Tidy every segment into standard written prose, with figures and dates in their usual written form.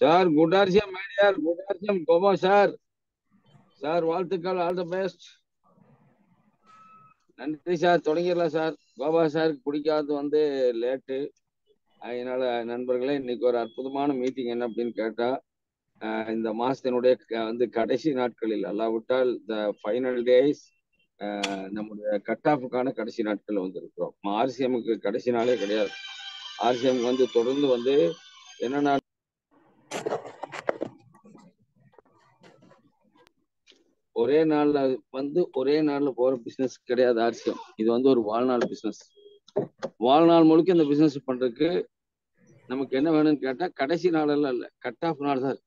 Sir good RCM மேடியார் good RCM Gopa sir. Sir வாழ்த்துக்கள், all the best. நன்றி sir. தொடங்கிடலாம் சார். கோபா சாருக்கு பிடிக்காது வந்து லேட்டு. அதனால நண்பர்களே, இன்னைக்கு ஒரு அற்புதமான மீட்டிங் என்ன அப்படின்னு கேட்டா, இந்த மாசத்தினுடைய வந்து கடைசி நாட்களில் அல்லாவிட்டால் த ஃபைனல் டேஸ், நம்முடைய கட் ஆஃபுக்கான கடைசி நாட்கள் வந்திருக்கிறோம். ஆர்சிஎம்க்கு கடைசி நாளே கிடையாது. ஆர்சிஎம் வந்து தொடர்ந்து வந்து என்னன்னா ஒரே நாள்ல போற பிசினஸ் கிடையாது ஆர்சிஎம். இது வந்து ஒரு வாழ்நாள் பிசினஸ். வாழ்நாள் முழுக்க இந்த பிசினஸ் பண்றதுக்கு நமக்கு என்ன வேணும்னு கேட்டா கடைசி நாளெல்லாம் இல்ல, கட் ஆஃப் நாள் தான்.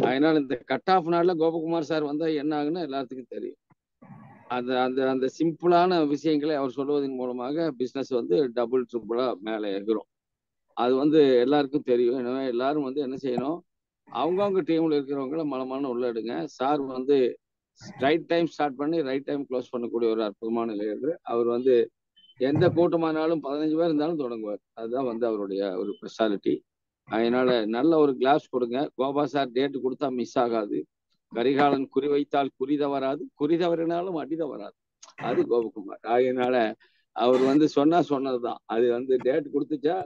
அதனால இந்த கட் ஆஃப் நாள்ல கோபகுமார் சார் வந்தா என்ன ஆகுன்னு எல்லாத்துக்கும் தெரியும். அந்த அந்த அந்த சிம்பிளான விஷயங்களை அவர் சொல்வதன் மூலமாக பிசினஸ் வந்து டபுள் ட்ரிபிளா மேலே எகிறோம். அது வந்து எல்லாருக்கும் தெரியும். எனவே எல்லாரும் வந்து என்ன செய்யணும், அவங்கவுங்க டீம்ல இருக்கிறவங்கள மலமான உள்ள எடுங்க. சார் வந்து ரைட் டைம் ஸ்டார்ட் பண்ணி ரைட் டைம் க்ளோஸ் பண்ணக்கூடிய ஒரு அற்புதமான லீடர். அவர் வந்து எந்த கூட்டமானாலும் 15 பேர் இருந்தாலும் தொடங்குவார். அதுதான் வந்து அவருடைய ஒரு ஸ்பெஷாலிட்டி. அதனால நல்ல ஒரு கிளாஸ் கொடுங்க. கோபா சார் டேட் கொடுத்தா மிஸ் ஆகாது. கரிகாலன் குறி வைத்தால் குறி தவறாது, குறி தவறினாலும் அடி தவறாது. அது கோபகுமார். அதனால அவர் வந்து சொன்னதுதான். அது வந்து டேட் கொடுத்துச்சா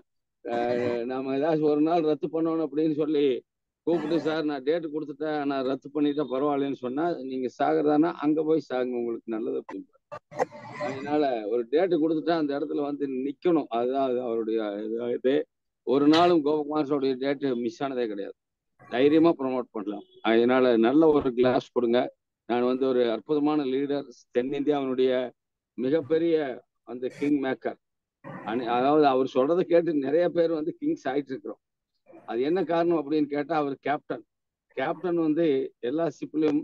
நாம ஏதாச்சும் ஒரு நாள் ரத்து பண்ணணும் அப்படின்னு சொல்லி கூப்பிட்டு, சார் நான் டேட் கொடுத்துட்டேன், நான் ரத்து பண்ணிட்டேன் பரவாயில்லன்னு சொன்னா, நீங்க சாகுறதானா அங்க போய் சாகுங்க, உங்களுக்கு நல்லது அப்படின்னு. அதனால ஒரு டேட்டு கொடுத்துட்டா அந்த இடத்துல வந்து நிக்கணும். அதுதான் அது அவருடைய இது. ஒரு நாளும் கோபகுமாரோடைய டேட்டு மிஸ் ஆனதே கிடையாது. தைரியமா ப்ரொமோட் பண்ணலாம். அதனால நல்ல ஒரு கிளாஸ் கொடுங்க. நான் வந்து ஒரு அற்புதமான லீடர், தென்னிந்தியாவினுடைய மிகப்பெரிய அந்த கிங் மேக்கர். அதாவது அவர் சொல்றதை கேட்டு நிறைய பேர் வந்து கிங்ஸ் ஆயிட்டு இருக்கிறோம். அது என்ன காரணம் அப்படின்னு கேட்டா, அவர் கேப்டன் வந்து எல்லா ஷிப்லயும்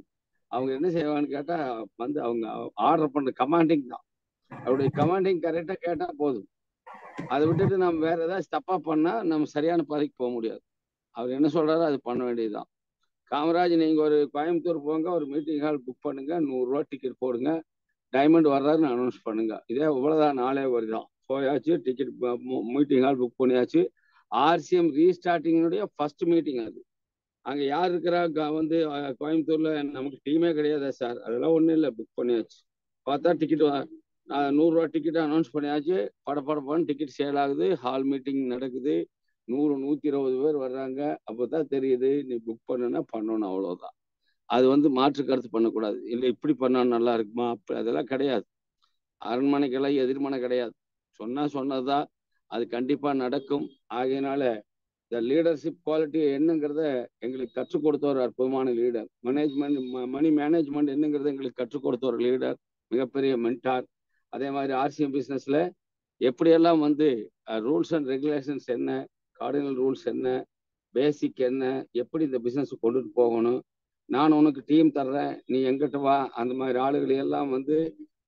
அவங்க என்ன செய்வாங்கன்னு கேட்டா வந்து அவங்க ஆர்டர் பண்ற கமாண்டிங் தான். அவருடைய கமாண்டிங் கரெக்டா கேட்டா போதும். அதை விட்டுட்டு நம்ம வேற ஏதாச்சும் தப்பா பண்ணா நம்ம சரியான பாதைக்கு போக முடியாது. அவர் என்ன சொல்றாரோ அது பண்ண வேண்டியதுதான். காமராஜ், நீங்க ஒரு கோயம்புத்தூர் போங்க, ஒரு மீட்டிங் ஹால் புக் பண்ணுங்க, 100 ரூபா டிக்கெட் போடுங்க, டைமண்ட் வர்றாருன்னு அனௌன்ஸ் பண்ணுங்க. இதே இவ்வளவுதான், நாளே வருதான். போயாச்சு, டிக்கெட் மீட்டிங் ஹால் புக் பண்ணியாச்சு. ஆர்சிஎம் ரீஸ்டார்டிங்கினுடைய ஃபர்ஸ்ட் மீட்டிங் அது. அங்க யார் இருக்கிறா வந்து கோயம்புத்தூர்ல நமக்கு டீமே கிடையாது சார். அதெல்லாம் ஒண்ணும் இல்லை, புக் பண்ணியாச்சு. பார்த்தா டிக்கெட் 100 ரூபா டிக்கெட் அனௌன்ஸ் பண்ணியாச்சு. படப்படப்பான்னு டிக்கெட் சேல் ஆகுது, ஹால் மீட்டிங் நடக்குது, 100-120 பேர் வர்றாங்க. அப்பதான் தெரியுது நீ புக் பண்ணுனா பண்ணணும், அவ்வளவுதான். அது வந்து மாற்று கருத்து பண்ணக்கூடாது. இல்லை இப்படி பண்ணா நல்லா இருக்குமா, அப்படி அதெல்லாம் கிடையாது. அரண்மனைக்கெல்லாம் எதிர்மனை கிடையாது. சொன்னதுதான், அது கண்டிப்பா நடக்கும். ஆகையினால இந்த லீடர்ஷிப் குவாலிட்டி என்னங்கிறத எங்களுக்கு கற்றுக் கொடுத்த ஒரு அற்புதமான லீடர். மணி மேனேஜ்மெண்ட் என்னங்கிறத எங்களுக்கு கற்றுக் கொடுத்த ஒரு லீடர், மிகப்பெரிய மென்டார். அதே மாதிரி ஆர்சிஎம் பிசினஸ்ல எப்படியெல்லாம் வந்து ரூல்ஸ் அண்ட் ரெகுலேஷன்ஸ் என்ன, கார்டினல் ரூல்ஸ் என்ன, பேசிக் என்ன, எப்படி இந்த பிசினஸ் கொண்டுட்டு போகணும், நான் உனக்கு டீம் தர்றேன், நீ எங்கிட்ட வா, அந்த மாதிரி ஆளுகளை எல்லாம் வந்து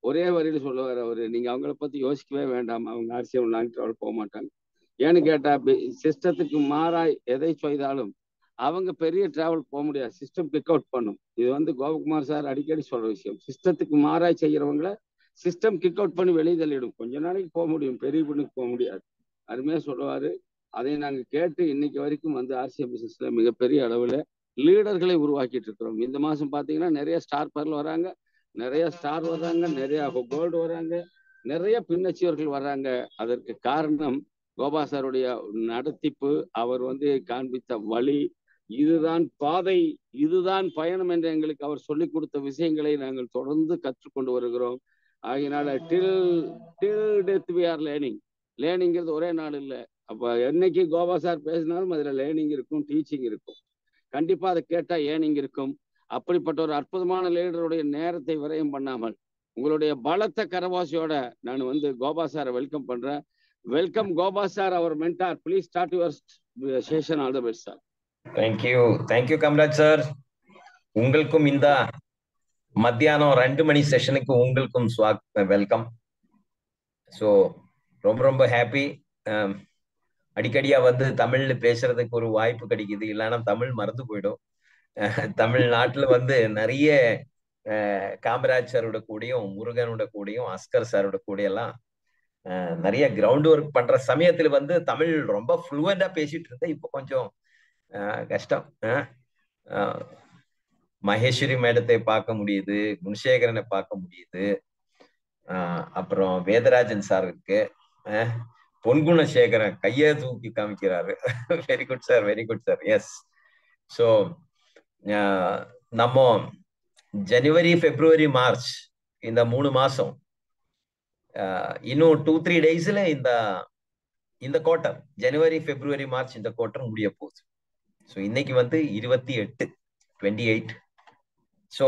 ஒரே வரியில சொல்லுவார் அவரு. நீங்க அவங்கள பத்தி யோசிக்கவே வேண்டாம், அவங்க ஆர்சிஎம் லாங் டிராவல் போக மாட்டாங்க. ஏன்னு கேட்டா, சிஸ்டத்துக்கு மாறாய் எதை செய்தாலும் அவங்க பெரிய டிராவல் போக முடியாது. சிஸ்டம் பிக் அவுட் பண்ணும். இது வந்து கோபகுமார் சார் அடிக்கடி சொல்ற விஷயம். சிஸ்டத்துக்கு மாறாய் செய்யறவங்கள சிஸ்டம் கிக் அவுட் பண்ணி வெளியே தள்ளிடும். கொஞ்ச நாளைக்கு போக முடியும், பெரிய பண்ணுக்கு போக முடியாது. அருமையா சொல்லுவாரு. அதை நாங்க கேட்டு இன்னைக்கு வரைக்கும் வந்து ஆர்சிஎம் பிசினஸ்ல மிகப்பெரிய அளவுல லீடர்களை உருவாக்கிட்டு இருக்கிறோம். இந்த மாசம் பாத்தீங்கன்னா நிறைய ஸ்டார் பர்ல வராங்க, நிறைய ஸ்டார் வர்றாங்க, நிறைய கோல்டு வராங்க, நிறைய பின்னச்சியவர்கள் வர்றாங்க. அதற்கு காரணம் கோபா சாருடைய நடத்திப்பு, அவர் வந்து காண்பித்த வழி. இதுதான் பாதை, இதுதான் பயணம் என்று எங்களுக்கு அவர் சொல்லிக் கொடுத்த விஷயங்களை நாங்கள் தொடர்ந்து கற்றுக்கொண்டு வருகிறோம். ஆகையினால till death we are learning. லேர்னிங்கிறது ஒரே நாள் இல்லை. அப்ப என்னைக்கு கோபா சார் பேசினாலும் அதுல லேர்னிங் இருக்கும், டீச்சிங் இருக்கும். கண்டிப்பா அதை கேட்டா ஏர்னிங் இருக்கும். அப்படிப்பட்ட ஒரு அற்புதமான லீடருடைய நேரத்தை விரயம் பண்ணாமல் உங்களுடைய பலத்த கரவாசியோட நான் வந்து கோபா சாரை வெல்கம் பண்றேன். வெல்கம் கோபா சார், அவர் mentor. Please start your session. All the best sir. Thank you Kamaraj sir. உங்களுக்கும் இந்த மத்தியானம் 2 மணி செஷனுக்கு உங்களுக்கும் வெல்கம். ஸோ ரொம்ப ரொம்ப ஹாப்பி. அடிக்கடியா வந்து தமிழ்ல பேசுறதுக்கு ஒரு வாய்ப்பு கிடைக்குது, இல்லைன்னா தமிழ் மறந்து போயிடும். தமிழ்நாட்டுல வந்து நிறைய காமராஜ் சாரோட கூடயும், முருகனோட கூடயும், அஸ்கர் சாரோட கூட எல்லாம் நிறைய கிரவுண்ட் ஒர்க் பண்ற சமயத்துல வந்து தமிழ் ரொம்ப ஃப்ளூவெண்டா பேசிட்டு இருந்தேன். இப்போ கொஞ்சம் கஷ்டம். மகேஸ்வரி மேடத்தை பார்க்க முடியுது, குணசேகரனை பார்க்க முடியுது, அப்புறம் வேதராஜன் சார் இருக்கு, பொன்குணசேகரன் கையை தூக்கி காமிக்கிறாரு. Very good sir, very good sir. Yes. So நம்ம ஜனவரி, பிப்ரவரி, மார்ச் இந்த 3 மாசம், இன்னும் 2-3 டேஸ்ல இந்த குவார்டர், ஜனவரி, பிப்ரவரி, மார்ச் இந்த குவார்டர் முடிய போகுது. ஸோ இன்னைக்கு வந்து 28. ஸோ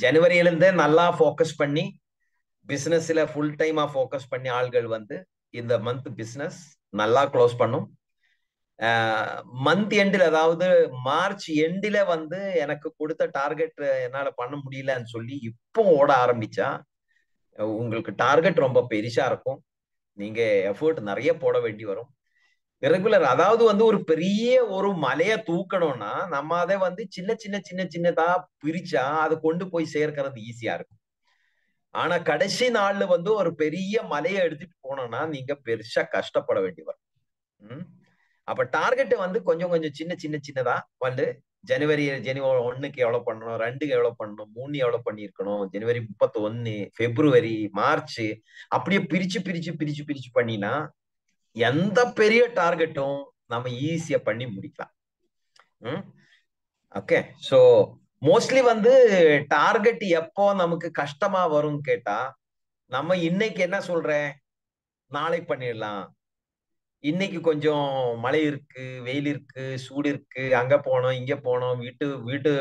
ஜனவரியில இருந்தே நல்லா ஃபோக்கஸ் பண்ணி பிசினஸ்ல ஃபுல் டைமா ஃபோக்கஸ் பண்ணி ஆள்கள் வந்து இந்த மந்த் பிசினஸ் நல்லா க்ளோஸ் பண்ணும். மந்த் எண்டில், அதாவது மார்ச் எண்டில வந்து எனக்கு கொடுத்த டார்கெட் என்னால பண்ண முடியலன்னு சொல்லி இப்போ ஓட ஆரம்பிச்சா உங்களுக்கு டார்கெட் ரொம்ப பெருசா இருக்கும். நீங்க எஃபோர்ட் நிறைய போட வேண்டி வரும். ரெகுலர், அதாவது வந்து ஒரு பெரிய ஒரு மலையை தூக்கணும்னா நம்ம அதை வந்து சின்னதா பிரிச்சா அதை கொண்டு போய் சேர்க்கிறது ஈஸியா இருக்கும். ஆனா கடைசி நாள்ல வந்து ஒரு பெரிய மலையை எடுத்துட்டு போனோம்னா நீங்க பெருசா கஷ்டப்பட வேண்டி வரும். அப்ப டார்கெட் வந்து கொஞ்சம் சின்னதா வந்து ஜனவரி 1க்கு எவ்வளவு பண்ணணும், 2க்கு எவ்வளவு பண்ணணும், 3 எவ்வளவு பண்ணிருக்கணும், ஜனவரி 31, பிப்ரவரி, மார்ச், அப்படியே பிரிச்சு பண்ணினா எந்த பெரிய டார்கெட்டும் நம்ம ஈஸியா பண்ணி முடிக்கலாம். ஓகே. சோ மோஸ்ட்லி வந்து டார்கெட் எப்போ நமக்கு கஷ்டமா வரும் கேட்டா, நம்ம இன்னைக்கு என்ன சொல்றேன், நாளை பண்ணிடலாம், இன்னைக்கு கொஞ்சம் மழை இருக்கு, வெயில் இருக்கு, சூடு இருக்கு, அங்க போனோம் இங்க போனோம், வீட்டு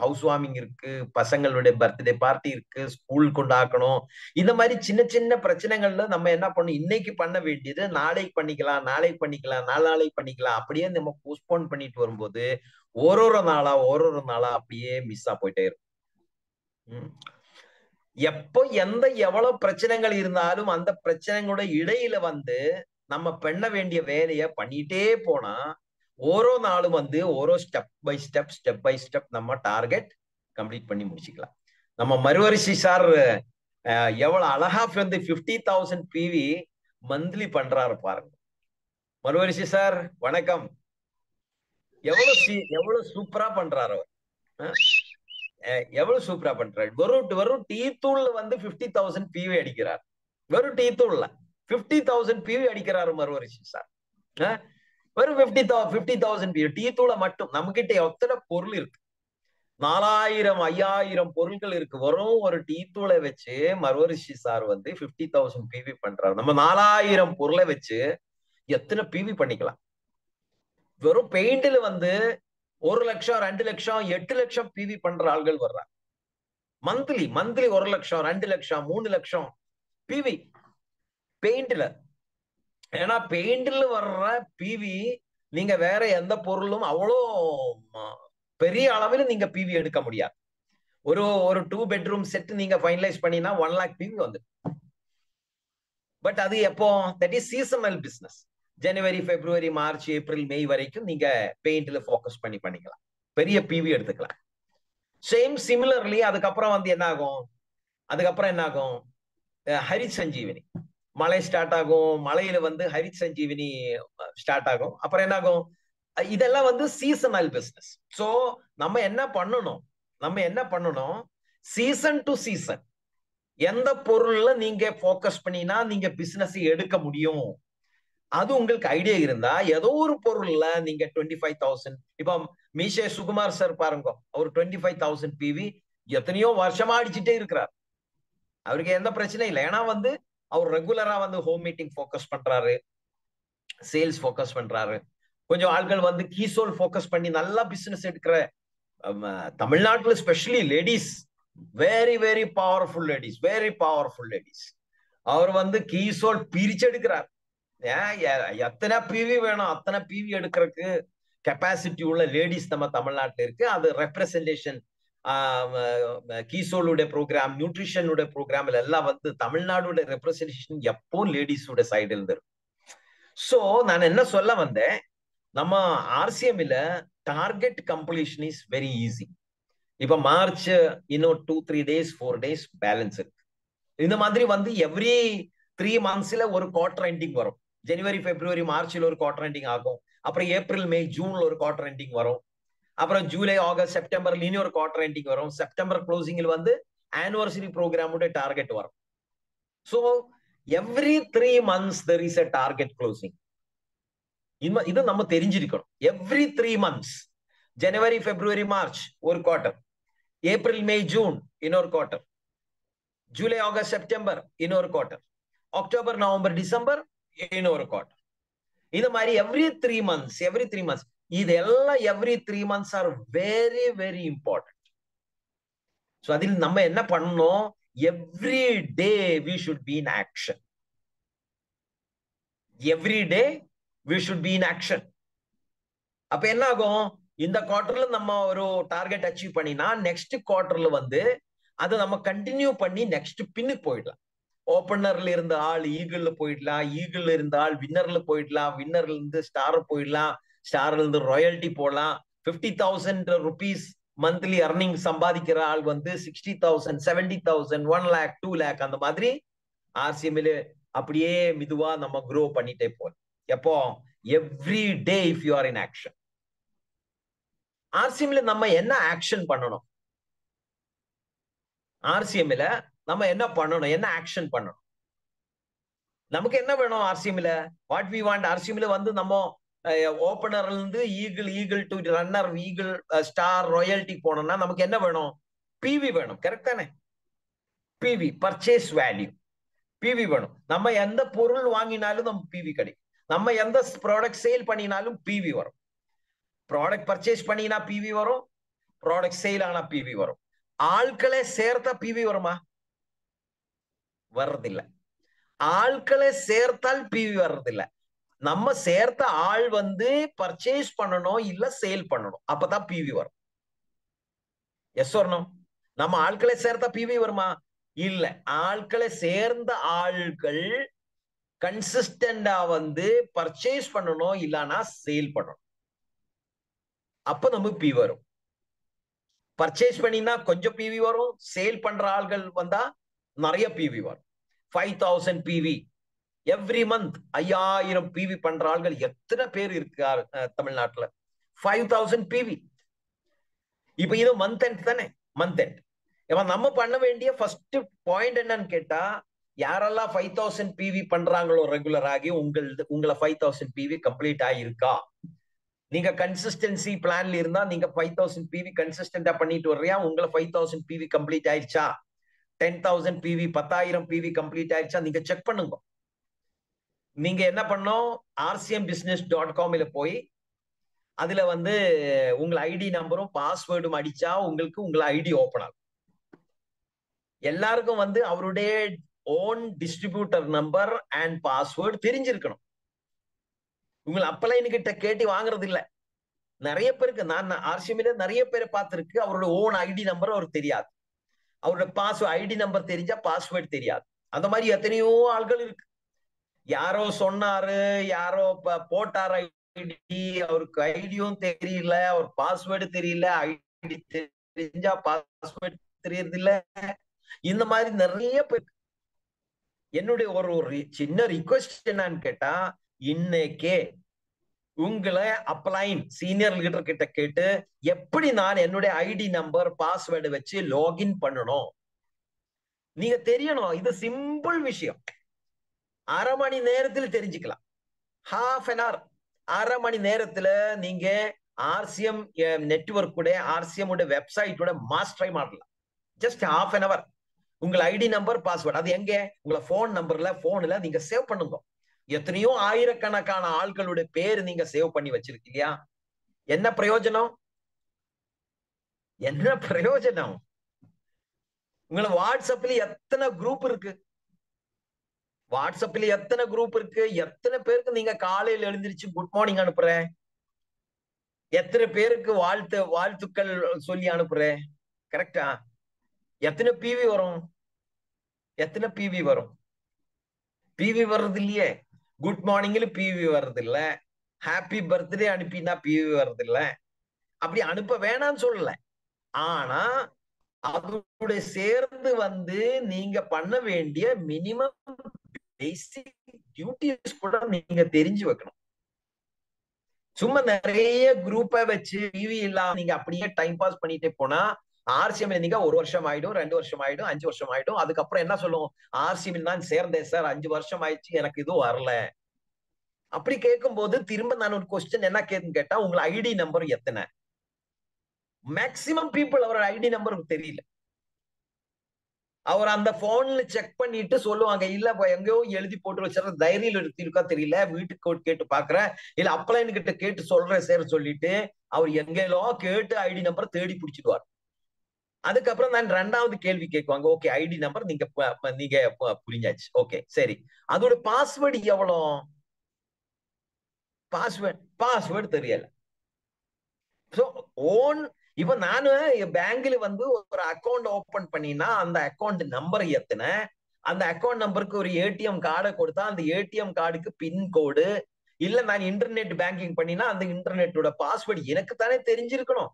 ஹவுஸ் வார்மிங் இருக்கு, பசங்களுடைய பர்த்டே பார்ட்டி இருக்கு, ஸ்கூல் கொண்டாக்கணும், இந்த மாதிரி சின்ன பிரச்சனைகள்ல நம்ம என்ன பண்ணணும், இன்னைக்கு பண்ண வேண்டியது நாளைக்கு பண்ணிக்கலாம், நாளைக்கு பண்ணிக்கலாம், அப்படியே நம்ம போஸ்ட்போன் பண்ணிட்டு வரும்போது ஒரு நாளா அப்படியே மிஸ்ஸா போயிட்டே இருக்கும். எப்போ எவ்வளவு பிரச்சனைகள் இருந்தாலும் அந்த பிரச்சனைகளோட இடையில வந்து நம்ம பண்ண வேண்டிய வேலையை பண்ணிட்டே போனா ஒரு நாளும் வந்து ஸ்டெப் பை ஸ்டெப் நம்ம டார்கெட் கம்ப்ளீட் பண்ணி முடிச்சுக்கலாம். நம்ம மறுவரிசை சார் எவ்வளவு அழகா வந்து 50,000 PV மந்த்லி பண்றாரு பாருங்க. மறுவரிசை சார் வணக்கம். எவ்வளவு சூப்பரா பண்றாரு அவர். எவ்வளவு சூப்பரா பண்றாரு. வெறும் டீ தூள்ல வந்து 50,000 PV அடிக்கிறார். வெறும் டீ தூள்ல 50,000 PV அடிக்கிறாரு மறுவரிசை சார். வெறும் 50,000 PV டீ தூளை மட்டும். நம்ம கிட்ட எத்தனை பொருள் இருக்கு, 4,000 5,000 பொருட்கள் இருக்கு. வெறும் ஒரு டீ தூளை வச்சு மறுவரிசை சார் வந்து 50,000 PV பண்றாரு. நம்ம 4,000 பொருளை வச்சு எத்தனை PV பண்ணிக்கலாம். வெறும் பெயிண்ட்ல வந்து 1 லட்சம் 2 லட்சம் 8 லட்சம் PV பண்ற ஆள்கள் வர்றாங்க. மந்த்லி 1 லட்சம் 2 லட்சம் 3 லட்சம் PV பெயிண்ட்ல. ஏன்னா பெயிண்ட்ல வர்ற PV நீங்க வேற எந்த பொருளும் அவ்வளோ பெரிய அளவில் நீங்க PV எடுக்க முடியாது. ஒரு 2 பெட்ரூம் செட் நீங்க ஃபைனலைஸ் பண்ணினா 1 lakh PV வந்து. பட் அது எப்போ, தட் இஸ் சீசனல் பிசினஸ். ஜனவரி, பிப்ரவரி, மார்ச், ஏப்ரல், மே வரைக்கும் நீங்க பெயிண்ட்ல ஃபோக்கஸ் பண்ணிக்கலாம், பெரிய PV எடுத்துக்கலாம். சிமிலர்லி அதுக்கப்புறம் வந்து என்ன ஆகும், ஹரித் சஞ்சீவினி மழை ஸ்டார்ட் ஆகும். மழையில வந்து ஹரித் சஞ்சீவினி ஸ்டார்ட் ஆகும். அப்புறம் என்ன ஆகும், இதெல்லாம் வந்து சீசனல் பிசினஸ். சோ நம்ம என்ன பண்ணணும், சீசன் டு சீசன் எந்த பொருள்ல நீங்க ஃபோக்கஸ் பண்ணினா நீங்க பிசினஸ் எடுக்க முடியும், அது உங்களுக்கு ஐடியா இருந்தா ஏதோ ஒரு பொருள்ல நீங்க 25,000, இப்ப மீசே சுகுமார் சார் பாருங்க, அவர் 25,000 PV எத்தனையோ வருஷமா அடிச்சுட்டே இருக்கிறார். அவருக்கு எந்த பிரச்சனையும் இல்லை. ஏன்னா வந்து அவர் ரெகுலரா வந்து ஹோம் மீட்டிங் ஃபோக்கஸ் பண்றாரு, சேல்ஸ் ஃபோக்கஸ் பண்றாரு. கொஞ்சம் ஆட்கள் வந்து கீசோல் ஃபோக்கஸ் பண்ணி நல்லா பிசினஸ் எடுக்கிற தமிழ்நாட்டுல specially ladies, very powerful ladies, அவர் வந்து கீசோல் பிரிச்சு எடுக்கிறார். எத்தனை PV வேணும் அத்தனை PV எடுக்கிறதுக்கு கெப்பாசிட்டி உள்ள லேடிஸ் நம்ம தமிழ்நாட்டில் இருக்கு. அது ரெப்ரசன்டேஷன், கீசோலுடைய ப்ரோக்ராம், நியூட்ரிஷனுடைய ப்ரோக்ராம்ல எல்லாம் வந்து தமிழ்நாடுடைய ரெப்ரசன்டேஷன் எப்போ லேடிஸோட சைடு இருந்து. சோ நான் என்ன சொல்ல வந்தேன், நம்ம RCMல target completion is very easy. இப்ப மார்ச் இன்னும் 2-3 days 4 days பேலன்ஸ் இருக்கு. இந்த மாதிரி வந்து எவ்ரி 3 monthsல ஒரு குவார்டர் எண்டிங் வரும். ஜனவரி, பிப்ரவரி, மார்ச்ல ஒரு குவார்டர் எண்டிங் ஆகும். அப்புறம் ஏப்ரல் மே ஜூன்ல ஒரு குவார்டர் எண்டிங் வரும். அப்புறம் ஜூலை ஆகஸ்ட் செப்டம்பர்ல இனி ஒரு குவார்டர் எண்டிங் வரும். செப்டம்பர் க்ளோசிங்ல வந்து ஆனிவர்சரி ப்ரோக்ராமோட டார்கெட் வரும். So every 3 months there is a target closing. இது நம்ம தெரிஞ்சிருக்கணும். எவ்ரி 3 months, ஜனவரி பிப்ரவரி மார்ச் ஒரு குவார்டர், ஏப்ரல் மே ஜூன் இன்னொரு குவார்டர், ஜூலை ஆகஸ்ட் செப்டம்பர் இன்னொரு குவார்டர், அக்டோபர் நவம்பர் டிசம்பர் இன்னொரு குவார்டர். இது மாதிரி எவ்ரி 3 months இதெல்லாம் every 3 months are very very important. So அதில் நம்ம என்ன பண்ணணும், every day we should be in action. Every day we should be in action. அப்ப என்ன ஆகும், இந்த குவார்டர்ல நம்ம ஒரு டார்கெட் அச்சீவ் பண்ணினா நெக்ஸ்ட் குவார்டர்ல வந்து அதை நம்ம கண்டினியூ பண்ணி நெக்ஸ்ட் பின்னுக்கு போயிடலாம். ஓப்பனர்ல இருந்த ஆள் ஈகிள்ல போயிடலாம், ஈகிள்ல இருந்த ஆள் வின்னர்ல போயிடலாம், வின்னர்ல இருந்து ஸ்டார் போயிடலாம், ஸ்டார்ல இருந்து ராயல்டி போடலாம். 50,000 rupees மந்த்லி அர்னிங் சம்பாதிக்கிற ஆள் வந்து 60,000, 70,000, 1 lakh, 2 lakh அந்த மாதிரி ஆர்சிஎம்ல அப்படியே மெதுவா நம்ம க்ரோ பண்ணிட்டே போறோம். எப்போ, every day if you are in action. ஆர்சிஎம்ல நம்ம என்ன ஆக்ஷன் பண்ணணும், ஆர்சிஎம்ல நம்ம என்ன பண்ணணும், என்ன ஆக்ஷன் பண்ணணும், நமக்கு என்ன வேணும் ஆர்சிஎம்ல, வாட் வி வாண்ட். ஆர்சிஎம்ல வந்து நம்ம ஓபனர்ல இருந்து eagle to runner, eagle star royalty போனோம்னா நமக்கு என்ன வேணும், பிவி வேணும். கரெக்ட் தானே? பிவி, பர்ச்சேஸ் வேல்யூ, பிவி வேணும். நம்ம எந்த பொருள் வாங்கினாலும் நம்ம பிவி கிடைக்கும். நம்ம எந்த ப்ராடக்ட் சேல் பண்ணினாலும் பிவி வரும். ப்ராடக்ட் பர்ச்சேஸ் பண்ணினா பிவி வரும், ப்ராடக்ட் சேல் ஆனா பிவி வரும். ஆட்களை சேர்த்தா பிவி வருமா? வர்றதில்லை. ஆட்களை சேர்த்தால் பிவி வர்றதில்லை. நம்ம சேர்த்த ஆள் வந்து பர்ச்சேஸ் பண்ணணும் இல்ல சேல் பண்ணணும், அப்பதான் பிவி வரும். Yes or no? நம்ம ஆட்களை சேர்த்தா பிவி வருமா? இல்ல. ஆட்களை சேர்ந்த ஆள்கள் கன்சிஸ்டண்டா வந்து பர்ச்சேஸ் பண்ணணும் இல்லனா சேல் பண்ணணும், அப்ப நமக்கு பிவி வரும். பர்ச்சேஸ் பண்ணினா கொஞ்சம் பிவி வரும், சேல் பண்ற ஆள்கள் வந்தா நிறைய பிவி வரும். 5,000 பிவி எவ்ரி மந்த், 5,000 பிவி பண்ற ஆள்கள் எத்தனை பேர் இருக்கார் தமிழ்நாட்டுல? 5,000 பிவி. இப்ப இது மந்த் எண்ட் தானே, மந்த் எண்ட். நம்ம பண்ண வேண்டிய ஃபர்ஸ்ட் பாயிண்ட் என்னன்னு கேட்டா, யாரெல்லாம் 5,000 பிவி பண்றாங்களோ ரெகுலர் ஆகி, உங்களை 5,000 பிவி கம்ப்ளீட் ஆயிருக்கா? நீங்க கன்சிஸ்டன்சி பிளான்ல இருந்தா நீங்க 5,000 பிவி கன்சிஸ்டன்டா பண்ணிட்டு வர்றியா? உங்களை 5,000 பிவி கம்ப்ளீட் ஆயிடுச்சா? 10,000 பிவி, 10,000 பிவி கம்ப்ளீட் ஆயிடுச்சா? நீங்க செக் பண்ணுங்க. நீங்க என்ன பண்ணோம், rcmbusiness.com போய் அதுல வந்து உங்க ஐடி நம்பரும் பாஸ்வேர்டும் அடிச்சா உங்களுக்கு உங்களை ஐடி ஓபன் ஆகும். எல்லாருக்கும் வந்து அவருடைய own distributor number and password தெரிஞ்சிருக்கணும். உங்களை அப்பலைன் கிட்ட கேட்டு வாங்குறது இல்ல. நிறைய பேருக்கு, நான் ஆர்சிஎம்ல நிறைய பேரை பார்த்திருக்கு, அவரோட ஓன் ஐடி நம்பர் அவருக்கு தெரியாது, அவரோட பாஸ்வேர்டு ஐடி நம்பர் தெரிஞ்சா பாஸ்வேர்டு தெரியாது. அந்த மாதிரி எத்தனையோ ஆள்கள் இருக்கு. யாரோ சொன்னாரு, யாரோ போட்டார் ஐடி, அவருக்கு ஐடியும் தெரியல, அவர் பாஸ்வேர்டு தெரியல, ஐடி தெரிஞ்சா பாஸ்வேர்டு தெரியறது இல்ல. இந்த மாதிரி நிறைய பேர். என்னுடைய ஒரு சின்ன ரிக்வெஸ்ட் என்னன்னு கேட்டா, இன்னைக்கே உங்களை அப்ளைன் சீனியர் லீடர் கிட்ட கேட்டு எப்படி நான் என்னுடைய ஐடி நம்பர் பாஸ்வேர்டு வச்சு லாகின் பண்ணணும் நீங்க தெரியணும். இது சிம்பிள் விஷயம். 1/2 மணி நேரத்தில் தெரிஞ்சுக்கலாம். half an hour, 1/2 மணி நேரத்துல நீங்க ஆர்சிஎம் நெட்வொர்க் கூட ஆர்சிஎம் வெப்சைட்டோட மாஸ்டரை மாறலாம். Just half an hour. உங்க ஐடி நம்பர் பாஸ்வேர்டு அது எங்க, உங்களை போன்ல நீங்க சேவ் பண்ணுங்க. எத்தனையோ ஆயிரக்கணக்கான ஆட்களுடைய பேர் நீங்க சேவ் பண்ணி வச்சிருக்கீங்க. என்ன பிரயோஜனம்? என்ன பிரயோஜனம்? உங்களை வாட்ஸ்அப்ல எத்தனை குரூப் இருக்கு, வாட்ஸ்அப்ல எத்தனை குரூப் இருக்கு, எத்தனை பேருக்கு நீங்க காலையில் எழுந்திருச்சு குட் மார்னிங் அனுப்புற, எத்தனை பேருக்கு வாழ்த்துக்கள் சொல்லி அனுப்புற, கரெக்டா? எத்தனை பிவி வரும், எத்தனை பிவி வரும்? பிவி வர்றது இல்லையே. குட் மார்னிங்ல பிவி வர்றது இல்ல, ஹாப்பி பர்த்டே அனுப்பினா பிவி வர்றது இல்ல. அப்படி அனுப்ப வேணாம்னு சொல்லல, ஆனா அதோட சேர்ந்து வந்து நீங்க பண்ண வேண்டிய மினிமம் பேசிக் டியூட்டிஸ் கூட நீங்க தெரிஞ்சு வைக்கணும். சும்மா நிறைய குரூப்பை வச்சு டிவி இல்லாம நீங்க அப்படியே டைம் பாஸ் பண்ணிட்டே போனா ஆர்சிஎம் நீங்க 1 வருஷம் ஆயிடும், 2 வருஷம் ஆயிடும், 5 வருஷம் ஆயிடும். அதுக்கப்புறம் என்ன சொல்லுவோம், ஆர்சிஎம் தான் சேர்ந்தேன் சார், 5 வருஷம் ஆயிடுச்சு, எனக்கு இதுவும் வரல. அப்படி கேட்கும் போது திரும்ப நான் ஒரு கொஸ்டின் என்ன கேட்டா, உங்க ஐடி நம்பர் எத்தனை? மேக்சிமம் பீப்புள் அவரோட ஐடி நம்பருக்கு தெரியல. அவர் அந்த போன்ல செக் பண்ணிட்டு சொல்லுவாங்க, இல்ல எங்கேயோ எழுதி போட்டு வச்சிருக்க, டைரியில இருக்கா தெரியல, வீட்டுக்கு கேட்டு பாக்குறேன், இல்ல அப்ளைன் கிட்ட கேட்டு சொல்றேன் சார் சொல்லிட்டு அவர் எங்கெல்லாம் கேட்டு ஐடி நம்பர் தேடி பிடிச்சிடுவார். அதுக்கப்புறம் நான் 2வது கேள்வி கேட்குவாங்க, ஓகே ஐடி நம்பர் நீங்க புரிஞ்சாச்சு, ஓகே சரி, அதோட பாஸ்வேர்டு எவ்வளோ? பாஸ்வேர்டு தெரியல. சோ ஓன் இப்ப நானு பேங்க்ல வந்து ஒரு அக்கௌண்ட் ஓபன் பண்ணினா அந்த அக்கௌண்ட் நம்பர் எத்தனை, அந்த அக்கௌண்ட் நம்பருக்கு ஒரு ஏடிஎம் கார்டை கொடுத்தா அந்த ஏடிஎம் கார்டுக்கு பின் கோடு, இல்ல நான் இன்டர்நெட் பேங்கிங் பண்ணினா அந்த இன்டர்நெட்டோட பாஸ்வேர்டு எனக்கு தானே தெரிஞ்சிருக்கணும்.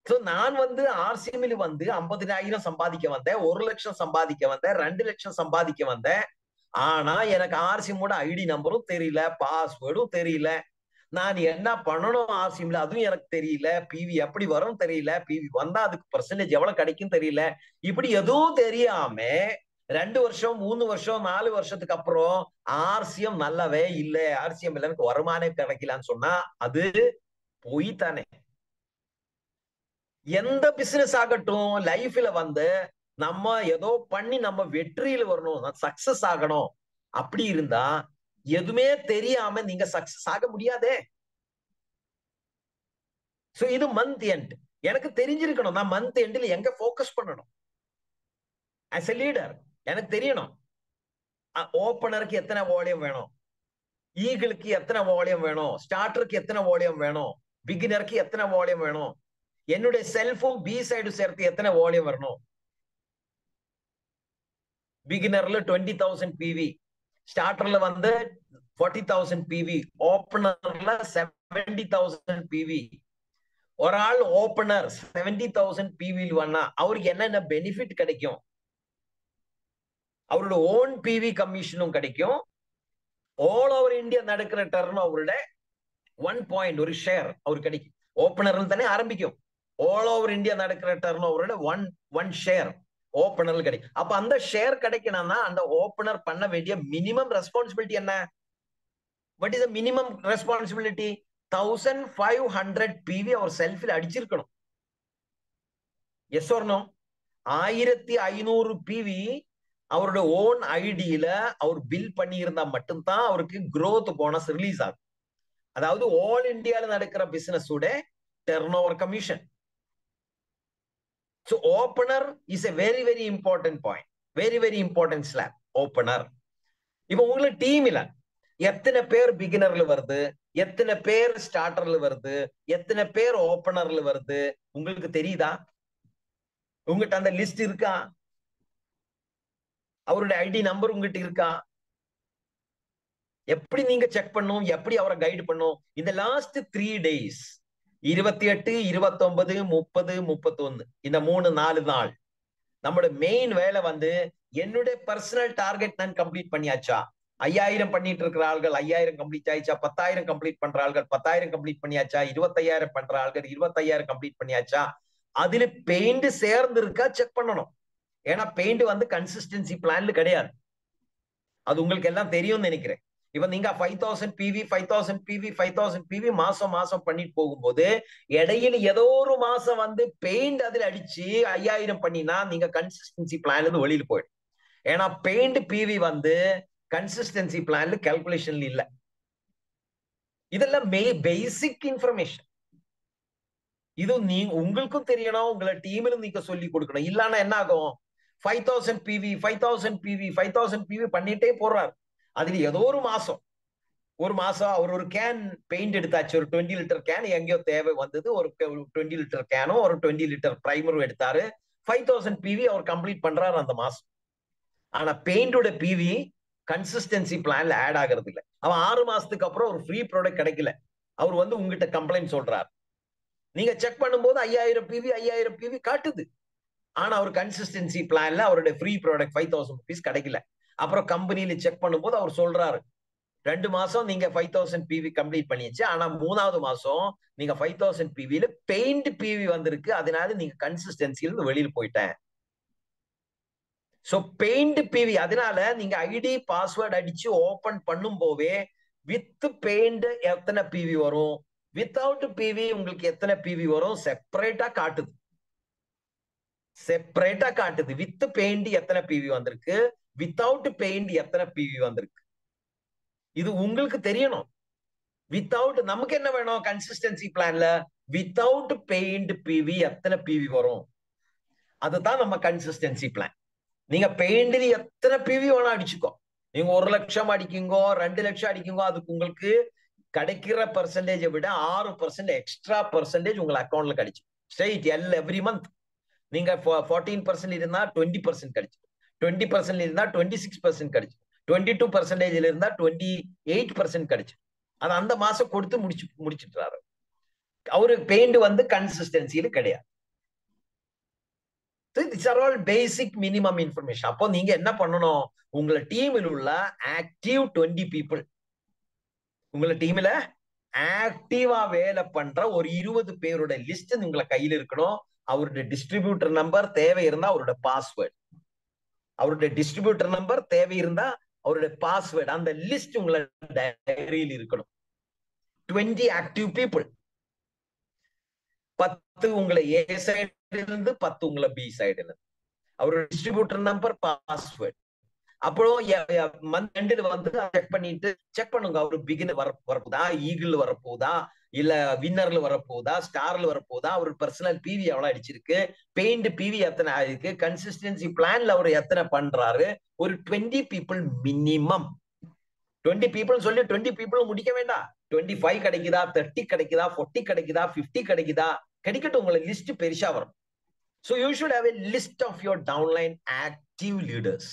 சோ நான் வந்து ஆர்சிஎம்ல வந்து 50,000 சம்பாதிக்க வந்தேன், 1 லட்சம் சம்பாதிக்க வந்தேன், 2 லட்சம் சம்பாதிக்க வந்தேன். ஆனா எனக்கு ஆர்சிஎம்மோட ஐடி நம்பரும் தெரியல, பாஸ்வேர்டும் தெரியல. நான் என்ன பண்ணணும் ஆர்சிஎம்ல அதுவும் எனக்கு தெரியல, பிவி எப்படி வரும் தெரியல, பிவி வந்தா அதுக்கு பெர்சன்டேஜ் எவ்வளவு கிடைக்கும் தெரியல. இப்படி எதுவும் தெரியாம 2 வருஷம் 3 வருஷம் 4 வருஷத்துக்கு அப்புறம் ஆர்சிஎம் நல்லாவே இல்ல, ஆர்சிஎம் இல்ல எனக்கு வருமானம் கிடைக்கலான்னு சொன்னா அது போய் தானே. எந்த பிசினஸ் ஆகட்டும் லைஃப்ல வந்து நம்ம ஏதோ பண்ணி நம்ம வெற்றியில வரணும், சக்சஸ் ஆகணும். அப்படி இருந்தா எதுவுமே தெரியாம நீங்க சக்சஸ் ஆக முடியாதே. சோ இது மந்த் எண்ட் எனக்கு தெரிஞ்சிருக்கணும், நான் மந்த் எண்ட்ல எங்க போக்கஸ் பண்ணணும். ஆஸ் எ லீடர் எனக்கு தெரியணும், ஓப்பனருக்கு எத்தனை வால்யூம் வேணும், ஈகிளுக்கு எத்தனை வால்யூம் வேணும், ஸ்டார்டருக்கு எத்தனை வால்யூம் வேணும், பிகினருக்கு எத்தனை வால்யூம் வேணும், என்னுடைய செல்ஃபும் பி சைடு சேர்த்து எத்தனை வால்யூம் வரணும். பிகினர்ல 20,000 பிவி, ஸ்டார்டர்ல வந்து 40,000 பிவி, ஓப்பனர்ல 70,000 பிவி. ஒரு ஆள் ஓப்பனர் 70,000 பிவியில் வந்தா அவருக்கு என்னென்ன பெனிஃபிட் கிடைக்கும்? அவரோட ஓன் பிவி கமிஷனும் கிடைக்கும், ஆல் ஓவர் இந்தியா நடக்கிற டர்ன் அவரோட 1 ஒரு ஷேர் அவருக்கு கிடைக்கும். ஓப்பனர் தானே ஆரம்பிக்கும், ஆல் ஓவர் இந்தியா நடக்கிற டர்ன் அவரோட ஒன் ஷேர் ஓப்பனர்ல கிடைக்கும். அப்ப அந்த ஷேர் கிடைக்கணும்னா அந்த ஓப்பனர் பண்ண வேண்டிய மினிமம் ரெஸ்பான்சிபிலிட்டி என்ன? What is minimum responsibility? 1500 PV அவர் செல்ஃபில் அடிச்சிருக்கணும். Yes or no? 1500 பிவி அவரோட ஓன் ஐடியில அவர் பில் பண்ணி இருந்தா மட்டும்தான் அவருக்கு growth போனஸ் ரிலீஸ் ஆகும். அதாவது ஆல் இந்தியால நடக்கிற பிசினஸ் உட turn over commission. So opener is a very very important point, very very important slab opener. இப்போ உங்களுக்கு டீம் இல்ல, எத்தனை பேர் பிகினர்ல வருது, எத்தனை பேர் ஸ்டார்டர்ல வருது, எத்தனை பேர் ஓப்பனர்ல வருது உங்களுக்கு தெரியுதா? உங்ககிட்ட அந்த லிஸ்ட் இருக்கா? அவருடைய ஐடி நம்பர் உங்ககிட்ட இருக்கா? எப்படி நீங்க செக் பண்ணும், எப்படி அவரை கைடு பண்ணும்? இந்த லாஸ்ட் 3 days 28, 29, 30, 31 இந்த 3-4 நாள் நம்மளோட மெயின் வேலை வந்து என்னுடைய பர்சனல் டார்கெட் நான் கம்ப்ளீட் பண்ணியாச்சா? 5000 பண்ணிட்டு இருக்கிற ஆள்கள் 5000 கம்ப்ளீட் ஆயிடுச்சா? 10,000 கம்ப்ளீட் பண்ற ஆள்கள் 10,000 கம்ப்ளீட் பண்ணியாச்சா? 25,000 பண்ற ஆள்கள் 25,000 கம்ப்ளீட் பண்ணியாச்சா? அதுல பெயிண்ட் சேர்ந்து இருக்கா செக் பண்ணணும். ஏன்னா பெயிண்ட் வந்து கன்சிஸ்டன்சி பிளான்ல கிடையாது, அது உங்களுக்கு எல்லாம் தெரியும்னு நினைக்கிறேன். இப்ப நீங்க 5,000 பிவி 5,000 பிவி 5,000 பிவி மாசம் மாசம் பண்ணிட்டு போகும்போது இடையில ஏதோ ஒரு மாசம் வந்து பெயிண்ட் அதுல அடிச்சு 5000 பண்ணினா நீங்க கன்சிஸ்டன்சி பிளான்ல இருந்து வெளியில போயிடும். ஏன்னா பெயிண்ட் பிவி வந்து கன்சிஸ்டன்சி பிளான்ல கால்குலேஷன்ல இல்ல. இதெல்லாம் பேசிக் இன்ஃபர்மேஷன். இது உங்களுக்கும் தெரியணும், உங்களை டீம்ல நீங்க சொல்லி கொடுக்கணும். இல்லன்னா என்ன ஆகும்? 5,000 பிவி 5,000 பிவி 5,000 பிவி பண்ணிட்டே போறாரு. அதுல ஏதோ ஒரு மாசம் அவர் ஒரு கேன் பெயிண்ட் எடுத்தாச்சு, ஒரு 20 லிட்டர் கேன் எங்கேயோ தேவை வந்தது, ஒரு 20 லிட்டர் கேனும் ஒரு 20 லிட்டர் பிரைமரும் எடுத்தாரு, 5,000 பிவி அவர் கம்ப்ளீட் பண்றாரு அந்த மாசம். ஆனா பெயிண்டோட பிவி கன்சிஸ்டன்சி பிளான்ல ஆட் ஆகிறது இல்லை. அவன் 6 மாசத்துக்கு அப்புறம் ஒரு ஃப்ரீ ப்ராடக்ட் கிடைக்கல, அவர் வந்து உங்ககிட்ட கம்ப்ளைண்ட் சொல்றாரு. நீங்க செக் பண்ணும்போது 5,000 பிவி காட்டுது, ஆனா அவர் கன்சிஸ்டன்சி பிளான்ல அவருடைய ஃப்ரீ ப்ராடக்ட் 5,000 ருபீஸ் கிடைக்கல. அப்புறம் கம்பெனியில செக் பண்ணும்போது அவர் சொல்றாரு, 2 மாசம் நீங்க 5000 PV கம்ப்ளீட் பண்ணியாச்சு. ஆனா 3வது மாசம் நீங்க 5000 PVல பெயிண்ட் PV வந்திருக்கு. அதனால நீங்க கன்சிஸ்டன்சில இருந்து வெளியில போயிட்டேன். சோ பெயிண்ட் PV அதனால நீங்க ஐடி பாஸ்வேர்ட் அடிச்சு ஓபன் பண்ணும் போவே வித் பெயிண்ட் எத்தனை PV வரும், வித்தவுட் PV உங்களுக்கு எத்தனை PV வரும் செப்பரேட்டா காட்டுது. செப்பரேட்டா காட்டுது. வித் பெயிண்ட் எத்தனை PV வந்திருக்கு, வித்தவுட் பெயிண்ட் எத்தனை PV வந்திருக்கு. இது உங்களுக்கு தெரியணும். வித்தவுட் நமக்கு என்ன வேணும் கன்சிஸ்டன்சி பிளான்ல, வித்தவுட் பெயிண்ட் PV எத்தனை PV வரும், அதுதான் நம்ம கன்சிஸ்டன்சி பிளான். நீங்க பெயிண்ட்ல எத்தனை PV வேணா அடிச்சுக்கோ. நீங்க 1 லட்சம் அடிக்குங்கோ, 2 லட்சம் அடிக்குங்கோ, அதுக்கு உங்களுக்கு கிடைக்கிற பெர்சன்டேஜை விட 6% எக்ஸ்ட்ரா பெர்சன்டேஜ் உங்க அக்கௌண்ட்ல கிடைச்சு ஸ்ட்ரெயிட் எவ்ரி மந்த். நீங்க 14% இருந்தா 20% கிடைச்சு, 20% இருந்தா 26% கிடைச்சு, 22% இருந்தா 28% கிடைச்சு. அது அந்த மாசம் கொடுத்து முடிச்சுட்டாரு. அவரு பெயிண்ட் வந்து கன்சிஸ்டன்சியில கிடையாது. These are all basic minimum information. அப்போ நீங்க என்ன பண்ணணும், உங்கள டீமில் உள்ள ஆக்டிவ் 20 people, உங்கள டீம்ல ஆக்டிவா வேலை பண்ற ஒரு 20 பேரோட லிஸ்ட் உங்களை கையில இருக்கணும். அவருடைய டிஸ்ட்ரிபியூட்டர் நம்பர் தேவை இருந்தா அவரோட பாஸ்வேர்டு, அவருடைய டிஸ்ட்ரிபியூட்டர் நம்பர் தேவை இருந்தா அவருடைய பாஸ்வேர்டு, அந்த லிஸ்ட் உங்களை டைரியில் இருக்கணும். 20 ஆக்டிவ் பீப்புள். 10 உங்களை ஏ சைடுல இருந்து 10 உங்களை பி சைடுல இருந்து. அவரோட டிஸ்ட்ரிபியூட்டர் நம்பர், பாஸ்வேர்டு. அப்புறம் மந்த் எண்டில் வந்து செக் பண்ணிட்டு செக் பண்ணுங்க, அவரு பிகினர் வரப்போதா, ஈகிள் வரப்போதா, இல்ல வின்னர்ல வரப்போதா, ஸ்டார்ல வரப்போதா, அவரு பர்சனல் PV எவ்வளவு அடிச்சிருக்கு, பெயிண்ட் PV எத்தனை ஆயிருக்கு, கன்சிஸ்டன்சி பிளான்ல அவர் எத்தனை பண்றாரு. ஒரு 20 people மினிமம். 20 people சொல்லி 20 people முடிக்க வேண்டாம். 25 கிடைக்குதா, 30 கிடைக்குதா, 40 கிடைக்குதா, 50 கிடைக்குதா, கிடைக்கட்டும். உங்களை லிஸ்ட் பெருசா வரும். So you should have a list of your downline active leaders.